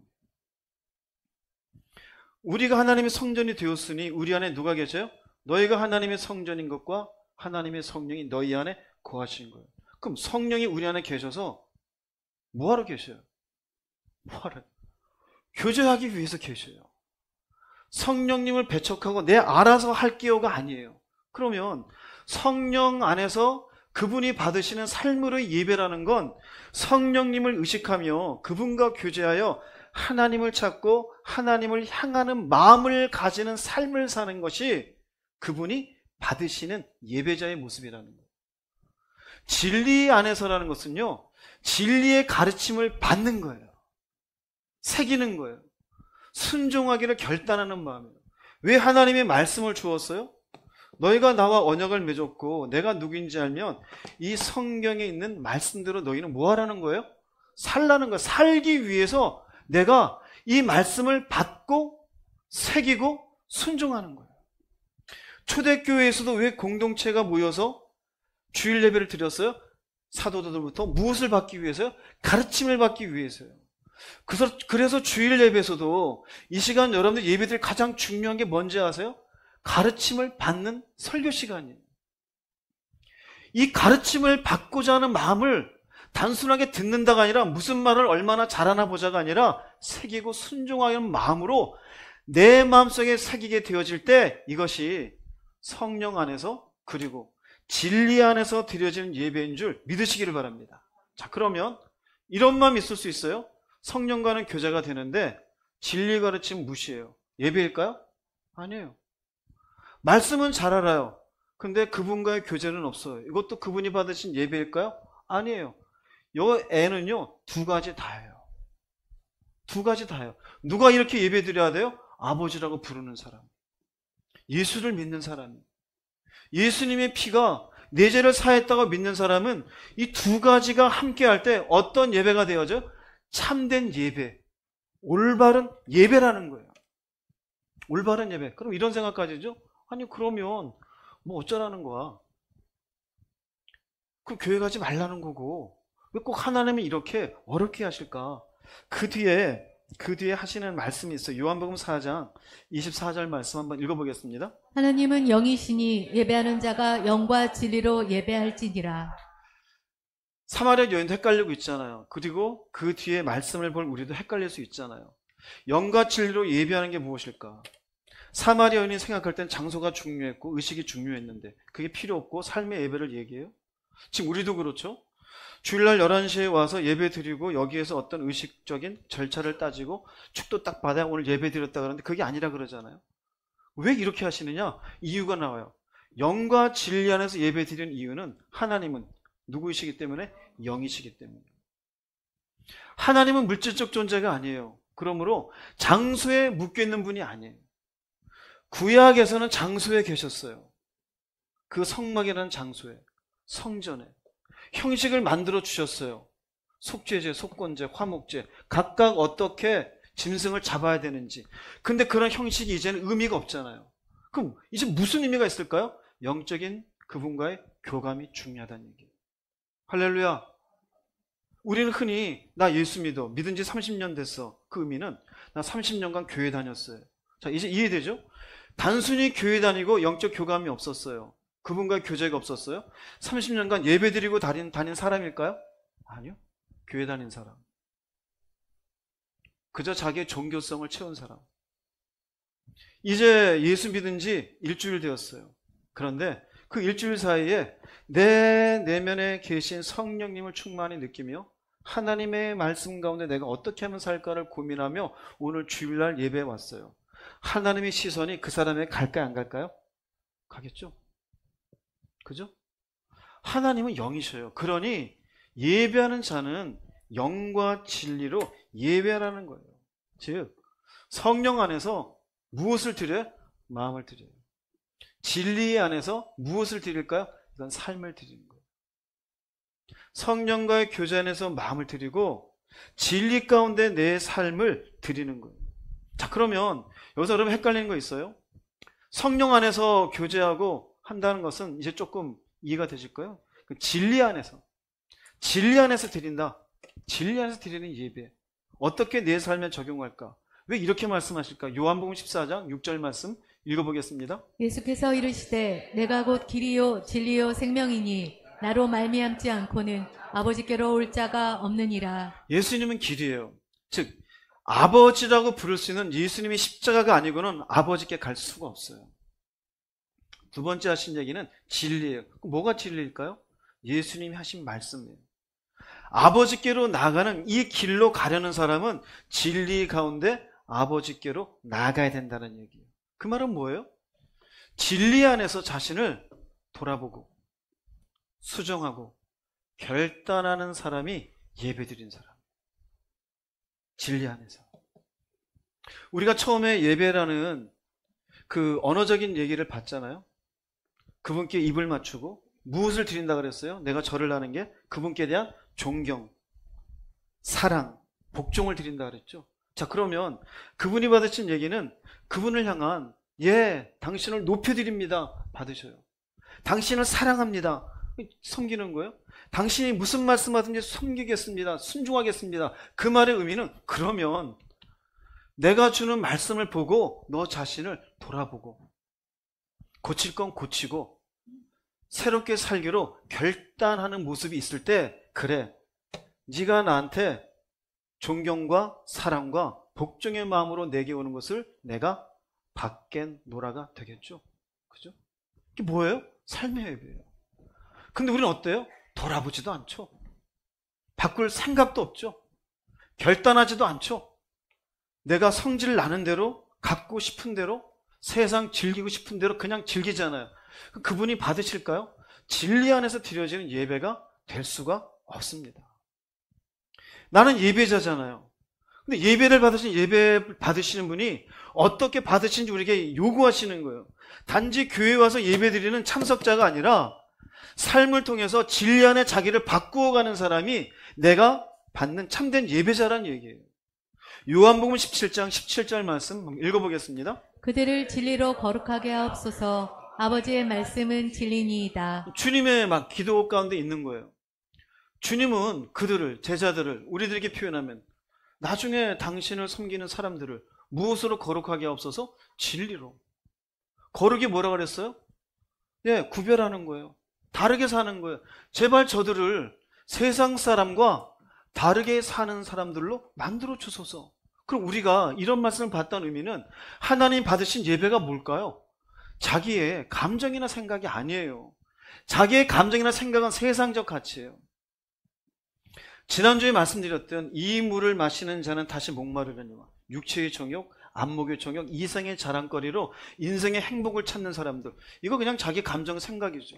우리가 하나님의 성전이 되었으니 우리 안에 누가 계세요? 너희가 하나님의 성전인 것과 하나님의 성령이 너희 안에 거하시는 거예요. 그럼 성령이 우리 안에 계셔서 뭐하러 계셔요? 뭐하러? 교제하기 위해서 계셔요. 성령님을 배척하고 내 알아서 할게요가 아니에요. 그러면 성령 안에서 그분이 받으시는 삶으로의 예배라는 건 성령님을 의식하며 그분과 교제하여 하나님을 찾고 하나님을 향하는 마음을 가지는 삶을 사는 것이 그분이 받으시는 예배자의 모습이라는 거예요. 진리 안에서라는 것은요, 진리의 가르침을 받는 거예요. 새기는 거예요. 순종하기를 결단하는 마음이에요. 왜 하나님의 말씀을 주었어요? 너희가 나와 언약을 맺었고 내가 누구인지 알면 이 성경에 있는 말씀대로 너희는 뭐 하라는 거예요? 살라는 거예요. 살기 위해서 내가 이 말씀을 받고 새기고 순종하는 거예요. 초대교회에서도 왜 공동체가 모여서 주일 예배를 드렸어요? 사도들부터 무엇을 받기 위해서요? 가르침을 받기 위해서요. 그래서 주일 예배에서도 이 시간 여러분들 예배들 가장 중요한 게 뭔지 아세요? 가르침을 받는 설교 시간이에요. 이 가르침을 받고자 하는 마음을 단순하게 듣는다가 아니라 무슨 말을 얼마나 잘하나 보자가 아니라 새기고 순종하는 마음으로 내 마음속에 새기게 되어질 때 이것이 성령 안에서 그리고 진리 안에서 드려지는 예배인 줄 믿으시기를 바랍니다. 자, 그러면 이런 마음이 있을 수 있어요. 성령과는 교제가 되는데 진리 가르침 무시해요. 예배일까요? 아니에요. 말씀은 잘 알아요. 근데 그분과의 교제는 없어요. 이것도 그분이 받으신 예배일까요? 아니에요. 요 애는요, 두 가지 다예요. 두 가지 다예요. 누가 이렇게 예배 드려야 돼요? 아버지라고 부르는 사람. 예수를 믿는 사람. 예수님의 피가 내 죄를 사했다고 믿는 사람은 이 두 가지가 함께 할 때 어떤 예배가 되어져요? 참된 예배. 올바른 예배라는 거예요. 올바른 예배. 그럼 이런 생각까지죠? 아니, 그러면 뭐 어쩌라는 거야? 그럼 교회 가지 말라는 거고 왜 꼭 하나님이 이렇게 어렵게 하실까? 그 뒤에 하시는 말씀이 있어요. 요한복음 4장 24절 말씀 한번 읽어보겠습니다. 하나님은 영이시니 예배하는 자가 영과 진리로 예배할지니라. 사마리아 여인도 헷갈리고 있잖아요. 그리고 그 뒤에 말씀을 볼 우리도 헷갈릴 수 있잖아요. 영과 진리로 예배하는 게 무엇일까? 사마리아 여인이 생각할 땐 장소가 중요했고 의식이 중요했는데 그게 필요 없고 삶의 예배를 얘기해요? 지금 우리도 그렇죠? 주일날 11시에 와서 예배 드리고 여기에서 어떤 의식적인 절차를 따지고 축도 딱 받아야 오늘 예배 드렸다 그러는데 그게 아니라 그러잖아요. 왜 이렇게 하시느냐? 이유가 나와요. 영과 진리 안에서 예배 드리는 이유는 하나님은 누구이시기 때문에? 영이시기 때문에. 하나님은 물질적 존재가 아니에요. 그러므로 장소에 묶여있는 분이 아니에요. 구약에서는 장소에 계셨어요. 그 성막이라는 장소에, 성전에 형식을 만들어 주셨어요. 속죄제, 속건제, 화목제 각각 어떻게 짐승을 잡아야 되는지. 근데 그런 형식이 이제는 의미가 없잖아요. 그럼 이제 무슨 의미가 있을까요? 영적인 그분과의 교감이 중요하다는 얘기예요. 할렐루야. 우리는 흔히 나 예수 믿은 지 30년 됐어. 그 의미는 나 30년간 교회 다녔어요. 자, 이제 이해되죠? 단순히 교회 다니고 영적 교감이 없었어요. 그분과의 교제가 없었어요. 30년간 예배 드리고 다닌 사람일까요? 아니요. 교회 다닌 사람. 그저 자기의 종교성을 채운 사람. 이제 예수 믿은 지 일주일 되었어요. 그런데 그 일주일 사이에 내 내면에 계신 성령님을 충만히 느끼며 하나님의 말씀 가운데 내가 어떻게 하면 살까를 고민하며 오늘 주일날 예배에 왔어요. 하나님의 시선이 그 사람에게 갈까요, 안 갈까요? 가겠죠. 그죠? 하나님은 영이셔요. 그러니 예배하는 자는 영과 진리로 예배하라는 거예요. 즉 성령 안에서 무엇을 드려요? 마음을 드려요. 진리 안에서 무엇을 드릴까요? 이건 삶을 드리는 거예요. 성령과의 교제 안에서 마음을 드리고 진리 가운데 내 삶을 드리는 거예요. 자, 그러면 여기서 여러분 헷갈리는 거 있어요? 성령 안에서 교제하고 한다는 것은 이제 조금 이해가 되실 거예요. 진리 안에서 드린다. 진리 안에서 드리는 예배. 어떻게 내 삶에 적용할까? 왜 이렇게 말씀하실까? 요한복음 14장 6절 말씀 읽어보겠습니다. 예수께서 이르시되 내가 곧 길이요 진리요 생명이니 나로 말미암지 않고는 아버지께로 올 자가 없느니라. 예수님은 길이에요. 즉 아버지라고 부를 수 있는 예수님이 십자가가 아니고는 아버지께 갈 수가 없어요. 두 번째 하신 얘기는 진리예요. 뭐가 진리일까요? 예수님이 하신 말씀이에요. 아버지께로 나가는 이 길로 가려는 사람은 진리 가운데 아버지께로 나가야 된다는 얘기예요. 그 말은 뭐예요? 진리 안에서 자신을 돌아보고 수정하고 결단하는 사람이 예배드린 사람. 진리 안에서. 우리가 처음에 예배라는 그 언어적인 얘기를 봤잖아요. 그분께 입을 맞추고 무엇을 드린다 그랬어요? 내가 절을 하는 게 그분께 대한 존경, 사랑, 복종을 드린다 그랬죠. 자, 그러면 그분이 받으신 얘기는 그분을 향한 당신을 높여드립니다 받으셔요. 당신을 사랑합니다. 섬기는 거예요. 당신이 무슨 말씀하든지 섬기겠습니다. 순종하겠습니다. 그 말의 의미는 그러면 내가 주는 말씀을 보고 너 자신을 돌아보고 고칠 건 고치고 새롭게 살기로 결단하는 모습이 있을 때 그래, 네가 나한테 존경과 사랑과 복종의 마음으로 내게 오는 것을 내가 받겠노라가 되겠죠. 그죠? 이게 뭐예요? 삶의 예배예요. 근데 우리는 어때요? 돌아보지도 않죠. 바꿀 생각도 없죠. 결단하지도 않죠. 내가 성질 나는 대로, 갖고 싶은 대로, 세상 즐기고 싶은 대로 그냥 즐기잖아요. 그분이 받으실까요? 진리 안에서 드려지는 예배가 될 수가 없습니다. 나는 예배자잖아요. 근데 예배 받으시는 분이 어떻게 받으시는지 우리에게 요구하시는 거예요. 단지 교회에 와서 예배 드리는 참석자가 아니라 삶을 통해서 진리 안에 자기를 바꾸어가는 사람이 내가 받는 참된 예배자란 얘기예요. 요한복음 17장 17절 말씀 읽어보겠습니다. 그들을 진리로 거룩하게 하옵소서. 아버지의 말씀은 진리니이다. 주님의 막 기도 가운데 있는 거예요. 주님은 그들을, 제자들을 우리들에게 표현하면 나중에 당신을 섬기는 사람들을 무엇으로 거룩하게 하옵소서? 진리로. 거룩이 뭐라 그랬어요? 네, 구별하는 거예요. 다르게 사는 거예요. 제발 저들을 세상 사람과 다르게 사는 사람들로 만들어 주소서. 그럼 우리가 이런 말씀을 받다는 의미는 하나님 받으신 예배가 뭘까요? 자기의 감정이나 생각이 아니에요. 자기의 감정이나 생각은 세상적 가치예요. 지난주에 말씀드렸던 이 물을 마시는 자는 다시 목마르려니와 육체의 정욕, 안목의 정욕, 이생의 자랑거리로 인생의 행복을 찾는 사람들, 이거 그냥 자기 감정 생각이죠.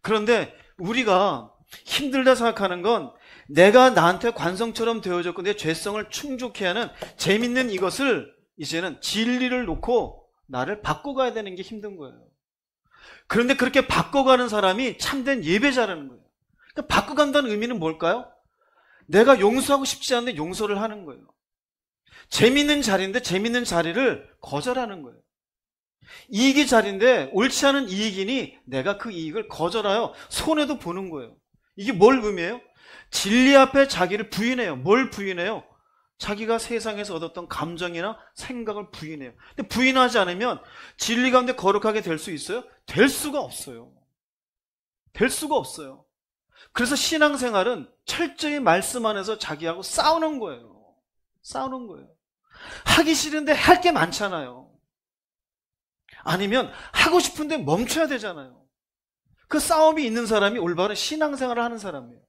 그런데 우리가 힘들다 생각하는 건 내가 나한테 관성처럼 되어졌고 내 죄성을 충족해야 하는 재밌는 이것을 이제는 진리를 놓고 나를 바꿔가야 되는 게 힘든 거예요. 그런데 그렇게 바꿔가는 사람이 참된 예배자라는 거예요. 그러니까 바꿔간다는 의미는 뭘까요? 내가 용서하고 싶지 않은데 용서를 하는 거예요. 재밌는 자리인데 재밌는 자리를 거절하는 거예요. 이익이 자리인데 옳지 않은 이익이니 내가 그 이익을 거절하여 손해도 보는 거예요. 이게 뭘 의미해요? 진리 앞에 자기를 부인해요. 뭘 부인해요? 자기가 세상에서 얻었던 감정이나 생각을 부인해요. 근데 부인하지 않으면 진리 가운데 거룩하게 될 수 있어요? 될 수가 없어요. 될 수가 없어요. 그래서 신앙생활은 철저히 말씀 안에서 자기하고 싸우는 거예요. 싸우는 거예요. 하기 싫은데 할 게 많잖아요. 아니면 하고 싶은데 멈춰야 되잖아요. 그 싸움이 있는 사람이 올바른 신앙생활을 하는 사람이에요.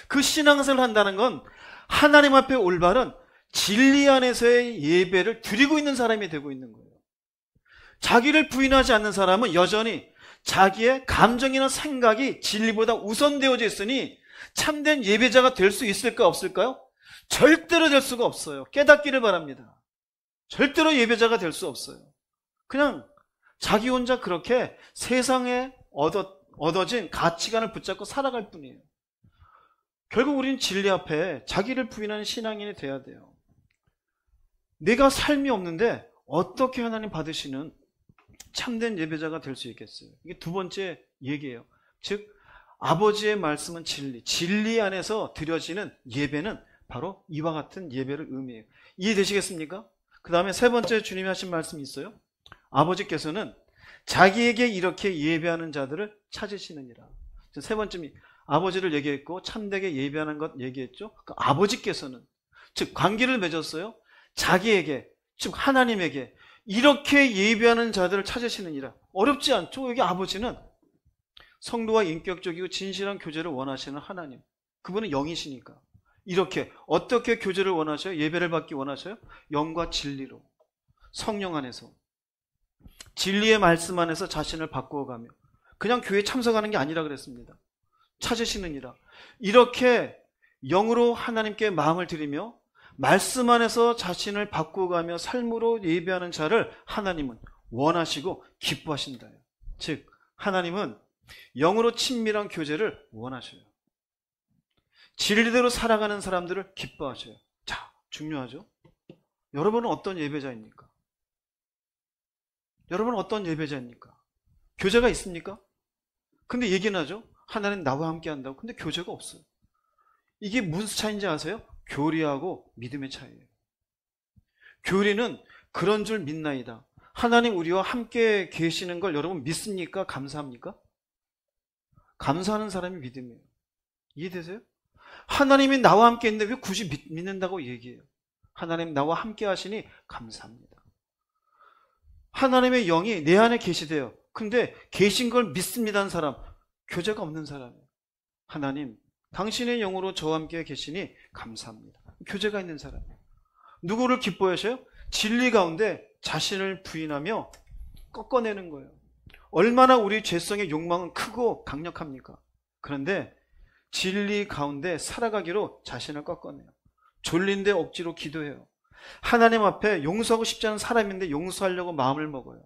그 신앙생활을 한다는 건 하나님 앞에 올바른 진리 안에서의 예배를 드리고 있는 사람이 되고 있는 거예요. 자기를 부인하지 않는 사람은 여전히 자기의 감정이나 생각이 진리보다 우선되어져 있으니 참된 예배자가 될 수 있을까 없을까요? 절대로 될 수가 없어요. 깨닫기를 바랍니다. 절대로 예배자가 될 수 없어요. 그냥 자기 혼자 그렇게 세상에 얻어진 가치관을 붙잡고 살아갈 뿐이에요. 결국 우리는 진리 앞에 자기를 부인하는 신앙인이 돼야 돼요. 내가 삶이 없는데 어떻게 하나님 받으시는 참된 예배자가 될 수 있겠어요? 이게 두 번째 얘기예요. 즉 아버지의 말씀은 진리, 진리 안에서 드려지는 예배는 바로 이와 같은 예배를 의미해요. 이해되시겠습니까? 그 다음에 세 번째 주님이 하신 말씀이 있어요. 아버지께서는 자기에게 이렇게 예배하는 자들을 찾으시느니라. 세 번째이 아버지를 얘기했고 참되게 예배하는 것 얘기했죠. 그 아버지께서는, 즉 관계를 맺었어요. 자기에게, 즉 하나님에게 이렇게 예배하는 자들을 찾으시느니라. 어렵지 않죠? 여기 아버지는 성도와 인격적이고 진실한 교제를 원하시는 하나님, 그분은 영이시니까 이렇게 어떻게 교제를 원하셔요? 예배를 받기 원하셔요? 영과 진리로, 성령 안에서, 진리의 말씀 안에서 자신을 바꾸어가며, 그냥 교회에 참석하는 게 아니라 그랬습니다. 찾으시느니라. 이렇게 영으로 하나님께 마음을 드리며 말씀 안에서 자신을 바꾸어가며 삶으로 예배하는 자를 하나님은 원하시고 기뻐하신다. 즉 하나님은 영으로 친밀한 교제를 원하셔요. 진리대로 살아가는 사람들을 기뻐하셔요. 자, 중요하죠? 여러분은 어떤 예배자입니까? 여러분은 어떤 예배자입니까? 교제가 있습니까? 근데 얘기는 하죠. 하나님 나와 함께 한다고. 근데 교제가 없어요. 이게 무슨 차이인지 아세요? 교리하고 믿음의 차이예요. 교리는 그런 줄 믿나이다. 하나님 우리와 함께 계시는 걸 여러분 믿습니까? 감사합니까? 감사하는 사람이 믿음이에요. 이해되세요? 하나님이 나와 함께 있는데 왜 굳이 믿는다고 얘기해요? 하나님 나와 함께 하시니 감사합니다. 하나님의 영이 내 안에 계시대요. 근데 계신 걸 믿습니다는 사람, 교제가 없는 사람이에요. 하나님, 당신의 영으로 저와 함께 계시니 감사합니다. 교제가 있는 사람이에요. 누구를 기뻐하셔요? 진리 가운데 자신을 부인하며 꺾어내는 거예요. 얼마나 우리 죄성의 욕망은 크고 강력합니까? 그런데 진리 가운데 살아가기로 자신을 꺾어내요. 졸린데 억지로 기도해요. 하나님 앞에 용서하고 싶지 않은 사람인데 용서하려고 마음을 먹어요.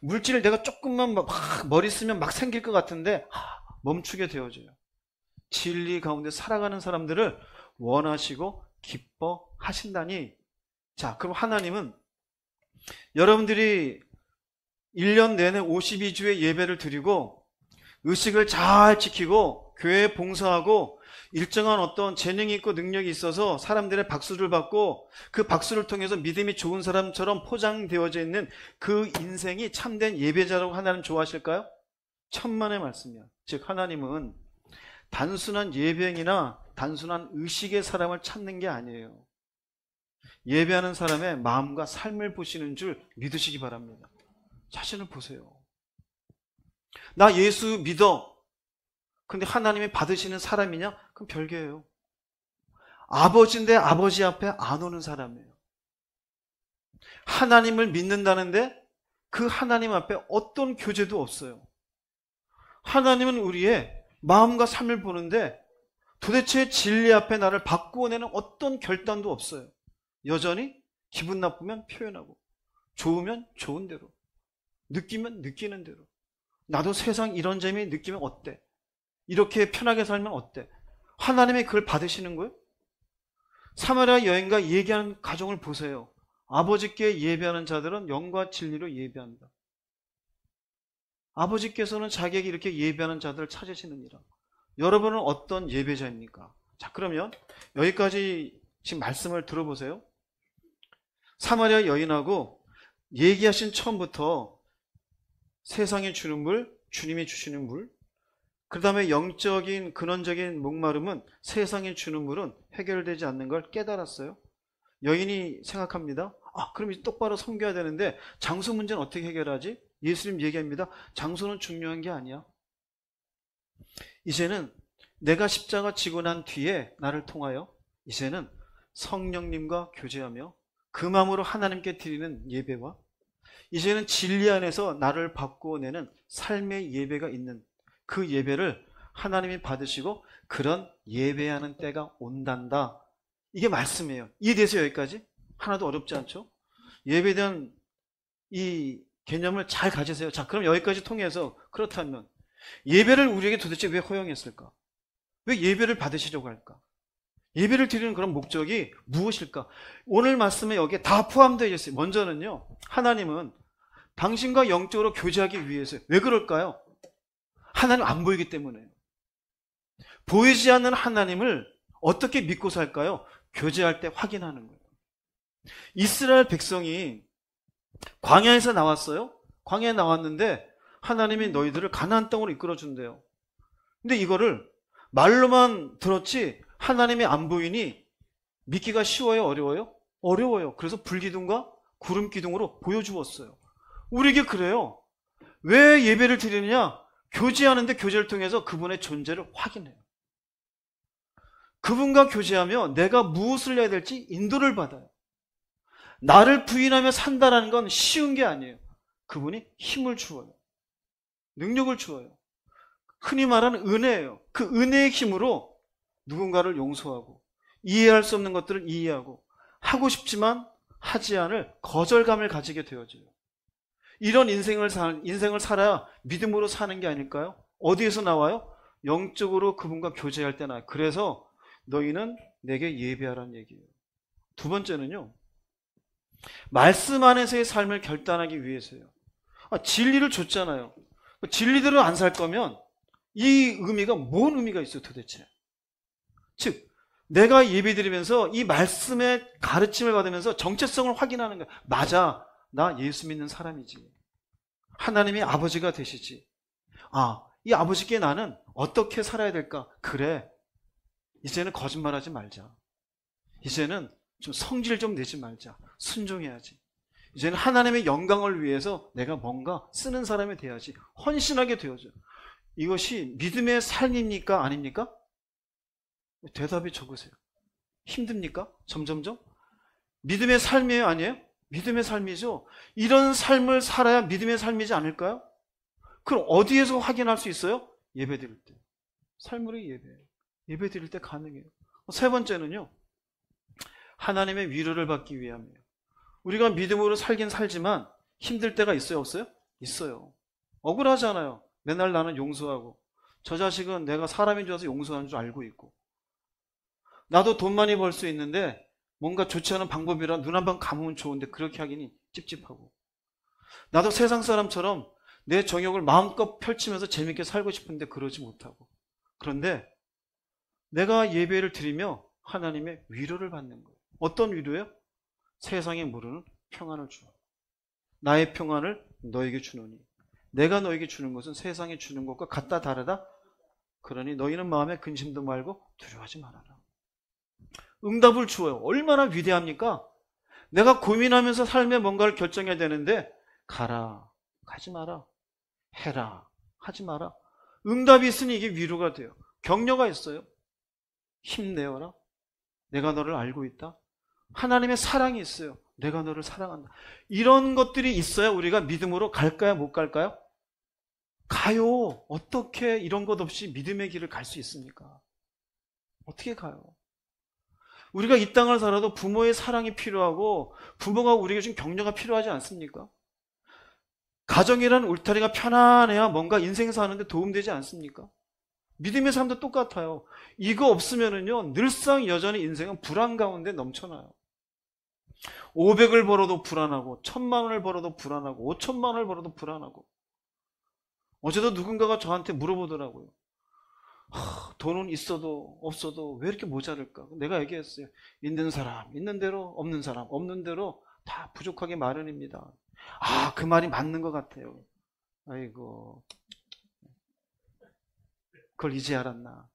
물질을 내가 조금만 막 머리 쓰면 막 생길 것 같은데 멈추게 되어져요. 진리 가운데 살아가는 사람들을 원하시고 기뻐하신다니. 자, 그럼 하나님은 여러분들이 1년 내내 52주의 예배를 드리고 의식을 잘 지키고 교회에 봉사하고 일정한 어떤 재능이 있고 능력이 있어서 사람들의 박수를 받고 그 박수를 통해서 믿음이 좋은 사람처럼 포장되어져 있는 그 인생이 참된 예배자라고 하나님 좋아하실까요? 천만의 말씀이야. 즉 하나님은 단순한 예배행위나 단순한 의식의 사람을 찾는 게 아니에요. 예배하는 사람의 마음과 삶을 보시는 줄 믿으시기 바랍니다. 자신을 보세요. 나 예수 믿어. 근데 하나님이 받으시는 사람이냐? 그럼 별개예요. 아버지인데 아버지 앞에 안 오는 사람이에요. 하나님을 믿는다는데 그 하나님 앞에 어떤 교제도 없어요. 하나님은 우리의 마음과 삶을 보는데 도대체 진리 앞에 나를 바꾸어내는 어떤 결단도 없어요. 여전히 기분 나쁘면 표현하고 좋으면 좋은 대로 느끼면 느끼는 대로 나도 세상 이런 재미 느끼면 어때? 이렇게 편하게 살면 어때? 하나님이 그걸 받으시는 거예요? 사마리아 여인과 얘기하는 가정을 보세요. 아버지께 예배하는 자들은 영과 진리로 예배한다. 아버지께서는 자기에게 이렇게 예배하는 자들을 찾으시느니라. 여러분은 어떤 예배자입니까? 자, 그러면 여기까지 지금 말씀을 들어보세요. 사마리아 여인하고 얘기하신 처음부터 세상이 주는 물, 주님이 주시는 물, 그 다음에 영적인 근원적인 목마름은 세상이 주는 물은 해결되지 않는 걸 깨달았어요. 여인이 생각합니다. 그럼 이제 똑바로 섬겨야 되는데 장소 문제는 어떻게 해결하지? 예수님 얘기합니다. 장소는 중요한 게 아니야. 이제는 내가 십자가 지고 난 뒤에 나를 통하여 이제는 성령님과 교제하며 그 마음으로 하나님께 드리는 예배와 이제는 진리 안에서 나를 바꾸어내는 삶의 예배가 있는 그 예배를 하나님이 받으시고 그런 예배하는 때가 온단다. 이게 말씀이에요. 이해되세요? 여기까지? 하나도 어렵지 않죠? 예배에 대한 이 개념을 잘 가지세요. 자, 그럼 여기까지 통해서 그렇다면 예배를 우리에게 도대체 왜 허용했을까? 왜 예배를 받으시려고 할까? 예배를 드리는 그런 목적이 무엇일까? 오늘 말씀에 여기에 다 포함되어 있어요. 먼저는요, 하나님은 당신과 영적으로 교제하기 위해서. 왜 그럴까요? 하나님 안 보이기 때문에요. 보이지 않는 하나님을 어떻게 믿고 살까요? 교제할 때 확인하는 거예요. 이스라엘 백성이 광야에서 나왔어요. 광야에 나왔는데 하나님이 너희들을 가나안 땅으로 이끌어준대요. 근데 이거를 말로만 들었지 하나님이 안 보이니 믿기가 쉬워요? 어려워요? 어려워요. 그래서 불기둥과 구름기둥으로 보여주었어요. 우리에게 그래요. 왜 예배를 드리느냐? 교제하는데 교제를 통해서 그분의 존재를 확인해요. 그분과 교제하며 내가 무엇을 해야 될지 인도를 받아요. 나를 부인하며 산다는 건 쉬운 게 아니에요. 그분이 힘을 주어요. 능력을 주어요. 흔히 말하는 은혜예요. 그 은혜의 힘으로 누군가를 용서하고 이해할 수 없는 것들을 이해하고 하고 싶지만 하지 않을 거절감을 가지게 되어져요. 이런 인생을 살아야 믿음으로 사는 게 아닐까요? 어디에서 나와요? 영적으로 그분과 교제할 때 나와요. 그래서 너희는 내게 예배하라는 얘기예요. 두 번째는요, 말씀 안에서의 삶을 결단하기 위해서요. 진리를 줬잖아요. 진리대로 안 살 거면 이 의미가 뭔 의미가 있어요 도대체? 즉 내가 예배드리면서 이 말씀의 가르침을 받으면서 정체성을 확인하는 거야. 맞아, 나 예수 믿는 사람이지. 하나님이 아버지가 되시지. 이 아버지께 나는 어떻게 살아야 될까? 그래, 이제는 거짓말하지 말자. 이제는 좀 성질 좀 내지 말자. 순종해야지. 이제는 하나님의 영광을 위해서 내가 뭔가 쓰는 사람이 돼야지. 헌신하게 되어져. 이것이 믿음의 삶입니까? 아닙니까? 대답이 적으세요. 힘듭니까? 점점점? 믿음의 삶이에요? 아니에요? 믿음의 삶이죠. 이런 삶을 살아야 믿음의 삶이지 않을까요? 그럼 어디에서 확인할 수 있어요? 예배 드릴 때. 삶으로의 예배예요. 예배 드릴 때 가능해요. 세 번째는요, 하나님의 위로를 받기 위함이에요. 우리가 믿음으로 살긴 살지만 힘들 때가 있어요? 없어요? 있어요. 억울하잖아요. 맨날 나는 용서하고, 저 자식은 내가 사람인 줄 알아서 용서하는 줄 알고 있고, 나도 돈 많이 벌 수 있는데 뭔가 좋지 않은 방법이라 눈 한 번 감으면 좋은데 그렇게 하기니 찝찝하고, 나도 세상 사람처럼 내 정욕을 마음껏 펼치면서 재밌게 살고 싶은데 그러지 못하고, 그런데 내가 예배를 드리며 하나님의 위로를 받는 거예요. 어떤 위로예요? 세상에 모르는 평안을 주어. 나의 평안을 너에게 주노니, 내가 너에게 주는 것은 세상에 주는 것과 같다 다르다. 그러니 너희는 마음에 근심도 말고 두려워하지 말아라. 응답을 주어요. 얼마나 위대합니까? 내가 고민하면서 삶에 뭔가를 결정해야 되는데, 가라, 가지 마라, 해라, 하지 마라. 응답이 있으니 이게 위로가 돼요. 격려가 있어요. 힘내어라, 내가 너를 알고 있다. 하나님의 사랑이 있어요. 내가 너를 사랑한다. 이런 것들이 있어야 우리가 믿음으로 갈까요? 못 갈까요? 가요. 어떻게 이런 것 없이 믿음의 길을 갈 수 있습니까? 어떻게 가요? 우리가 이 땅을 살아도 부모의 사랑이 필요하고, 부모가 우리에게 준 격려가 필요하지 않습니까? 가정이라는 울타리가 편안해야 뭔가 인생 사는데 도움되지 않습니까? 믿음의 삶도 똑같아요. 이거 없으면은요, 늘상 여전히 인생은 불안 가운데 넘쳐나요. 500을 벌어도 불안하고, 1000만 원을 벌어도 불안하고, 5천만 원을 벌어도 불안하고. 어제도 누군가가 저한테 물어보더라고요. 돈은 있어도 없어도 왜 이렇게 모자랄까? 내가 얘기했어요. 있는 사람 있는 대로, 없는 사람 없는 대로 다 부족하게 마련입니다. 그 말이 맞는 것 같아요. 아이고, 그걸 이제 알았나.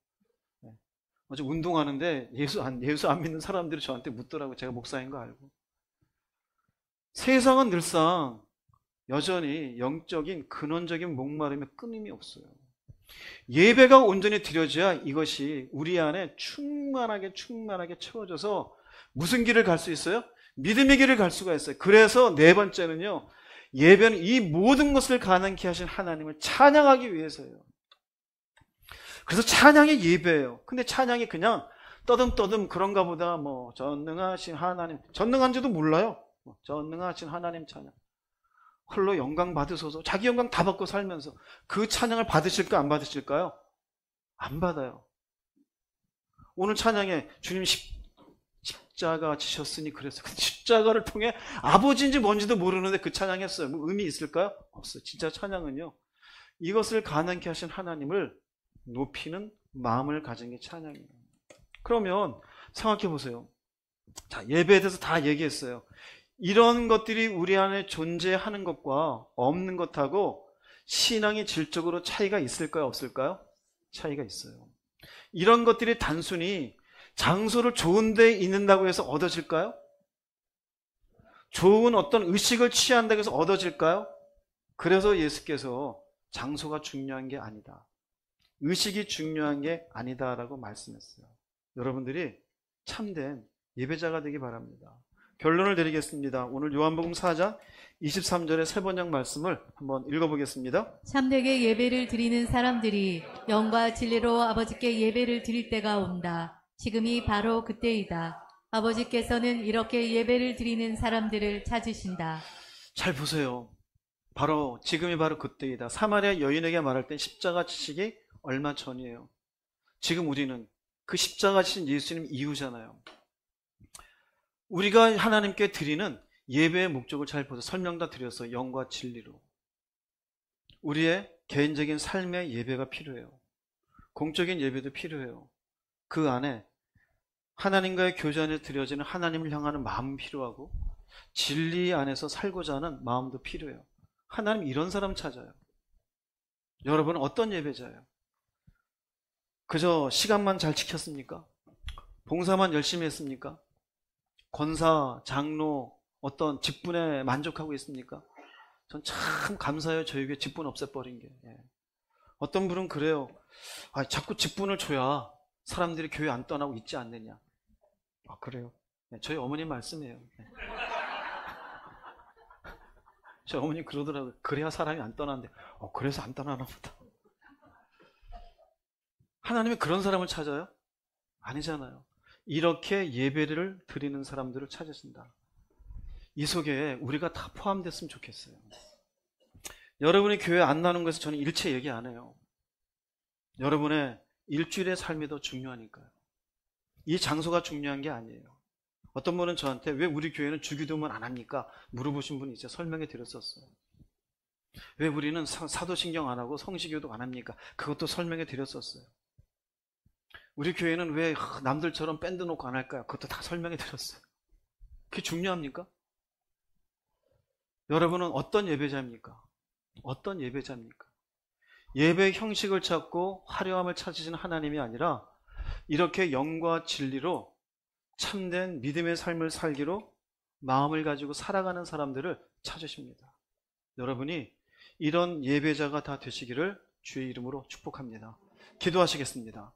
어제 운동하는데 예수 안 믿는 사람들이 저한테 묻더라고요. 제가 목사인 거 알고. 세상은 늘상 여전히 영적인 근원적인 목마름에 끊임이 없어요. 예배가 온전히 드려져야 이것이 우리 안에 충만하게 채워져서 무슨 길을 갈 수 있어요? 믿음의 길을 갈 수가 있어요. 그래서 네 번째는요, 예배는 이 모든 것을 가능케 하신 하나님을 찬양하기 위해서예요. 그래서 찬양이 예배예요. 근데 찬양이 그냥 떠듬떠듬 그런가 보다, 전능하신 하나님, 전능한지도 몰라요. 전능하신 하나님 찬양, 홀로 영광 받으소서. 자기 영광 다 받고 살면서 그 찬양을 받으실까 안 받으실까요? 안 받아요. 오늘 찬양에 주님 십자가 지셨으니 그래서 그 십자가를 통해 아버지인지 뭔지도 모르는데 그 찬양했어요. 뭐 의미 있을까요? 없어요. 진짜 찬양은요, 이것을 가능케 하신 하나님을 높이는 마음을 가진 게 찬양이에요. 그러면 생각해 보세요. 자, 예배에 대해서 다 얘기했어요. 이런 것들이 우리 안에 존재하는 것과 없는 것하고 신앙의 질적으로 차이가 있을까요? 없을까요? 차이가 있어요. 이런 것들이 단순히 장소를 좋은 데 있는다고 해서 얻어질까요? 좋은 어떤 의식을 취한다고 해서 얻어질까요? 그래서 예수께서 장소가 중요한 게 아니다, 의식이 중요한 게 아니다라고 말씀했어요. 여러분들이 참된 예배자가 되기 바랍니다. 결론을 드리겠습니다. 오늘 요한복음 4장 23절의 세 번역 말씀을 한번 읽어보겠습니다. 참되게 예배를 드리는 사람들이 영과 진리로 아버지께 예배를 드릴 때가 온다. 지금이 바로 그때이다. 아버지께서는 이렇게 예배를 드리는 사람들을 찾으신다. 잘 보세요. 지금이 바로 그때이다. 사마리아 여인에게 말할 때 십자가 지시기 얼마 전이에요. 지금 우리는 그 십자가 지신 예수님 이후잖아요. 우리가 하나님께 드리는 예배의 목적을 잘 보세요. 설명 다 드려서 영과 진리로. 우리의 개인적인 삶의 예배가 필요해요. 공적인 예배도 필요해요. 그 안에 하나님과의 교제 안에 드려지는 하나님을 향하는 마음이 필요하고 진리 안에서 살고자 하는 마음도 필요해요. 하나님 이런 사람 찾아요. 여러분은 어떤 예배자예요? 그저 시간만 잘 지켰습니까? 봉사만 열심히 했습니까? 권사, 장로, 어떤 직분에 만족하고 있습니까? 전 참 감사해요. 저희 교회 직분 없애버린 게. 어떤 분은 그래요. 자꾸 직분을 줘야 사람들이 교회 안 떠나고 있지 않느냐. 그래요? 저희 어머님 말씀이에요. 저희 어머님 그러더라고요. 그래야 사람이 안 떠나는데, 그래서 안 떠나나 보다. 하나님이 그런 사람을 찾아요? 아니잖아요. 이렇게 예배를 드리는 사람들을 찾으신다. 이 속에 우리가 다 포함됐으면 좋겠어요. 여러분이 교회 안 나오는 것에서 저는 일체 얘기 안 해요. 여러분의 일주일의 삶이 더 중요하니까요. 이 장소가 중요한 게 아니에요. 어떤 분은 저한테 왜 우리 교회는 주기도문 안 합니까? 물어보신 분이 있어요. 설명해 드렸었어요. 왜 우리는 사도신경 안 하고 성시교도 안 합니까? 그것도 설명해 드렸었어요. 우리 교회는 왜 남들처럼 밴드 놓고 안 할까요? 그것도 다 설명해 드렸어요. 그게 중요합니까? 여러분은 어떤 예배자입니까? 어떤 예배자입니까? 예배의 형식을 찾고 화려함을 찾으시는 하나님이 아니라 이렇게 영과 진리로 참된 믿음의 삶을 살기로 마음을 가지고 살아가는 사람들을 찾으십니다. 여러분이 이런 예배자가 다 되시기를 주의 이름으로 축복합니다. 기도하시겠습니다.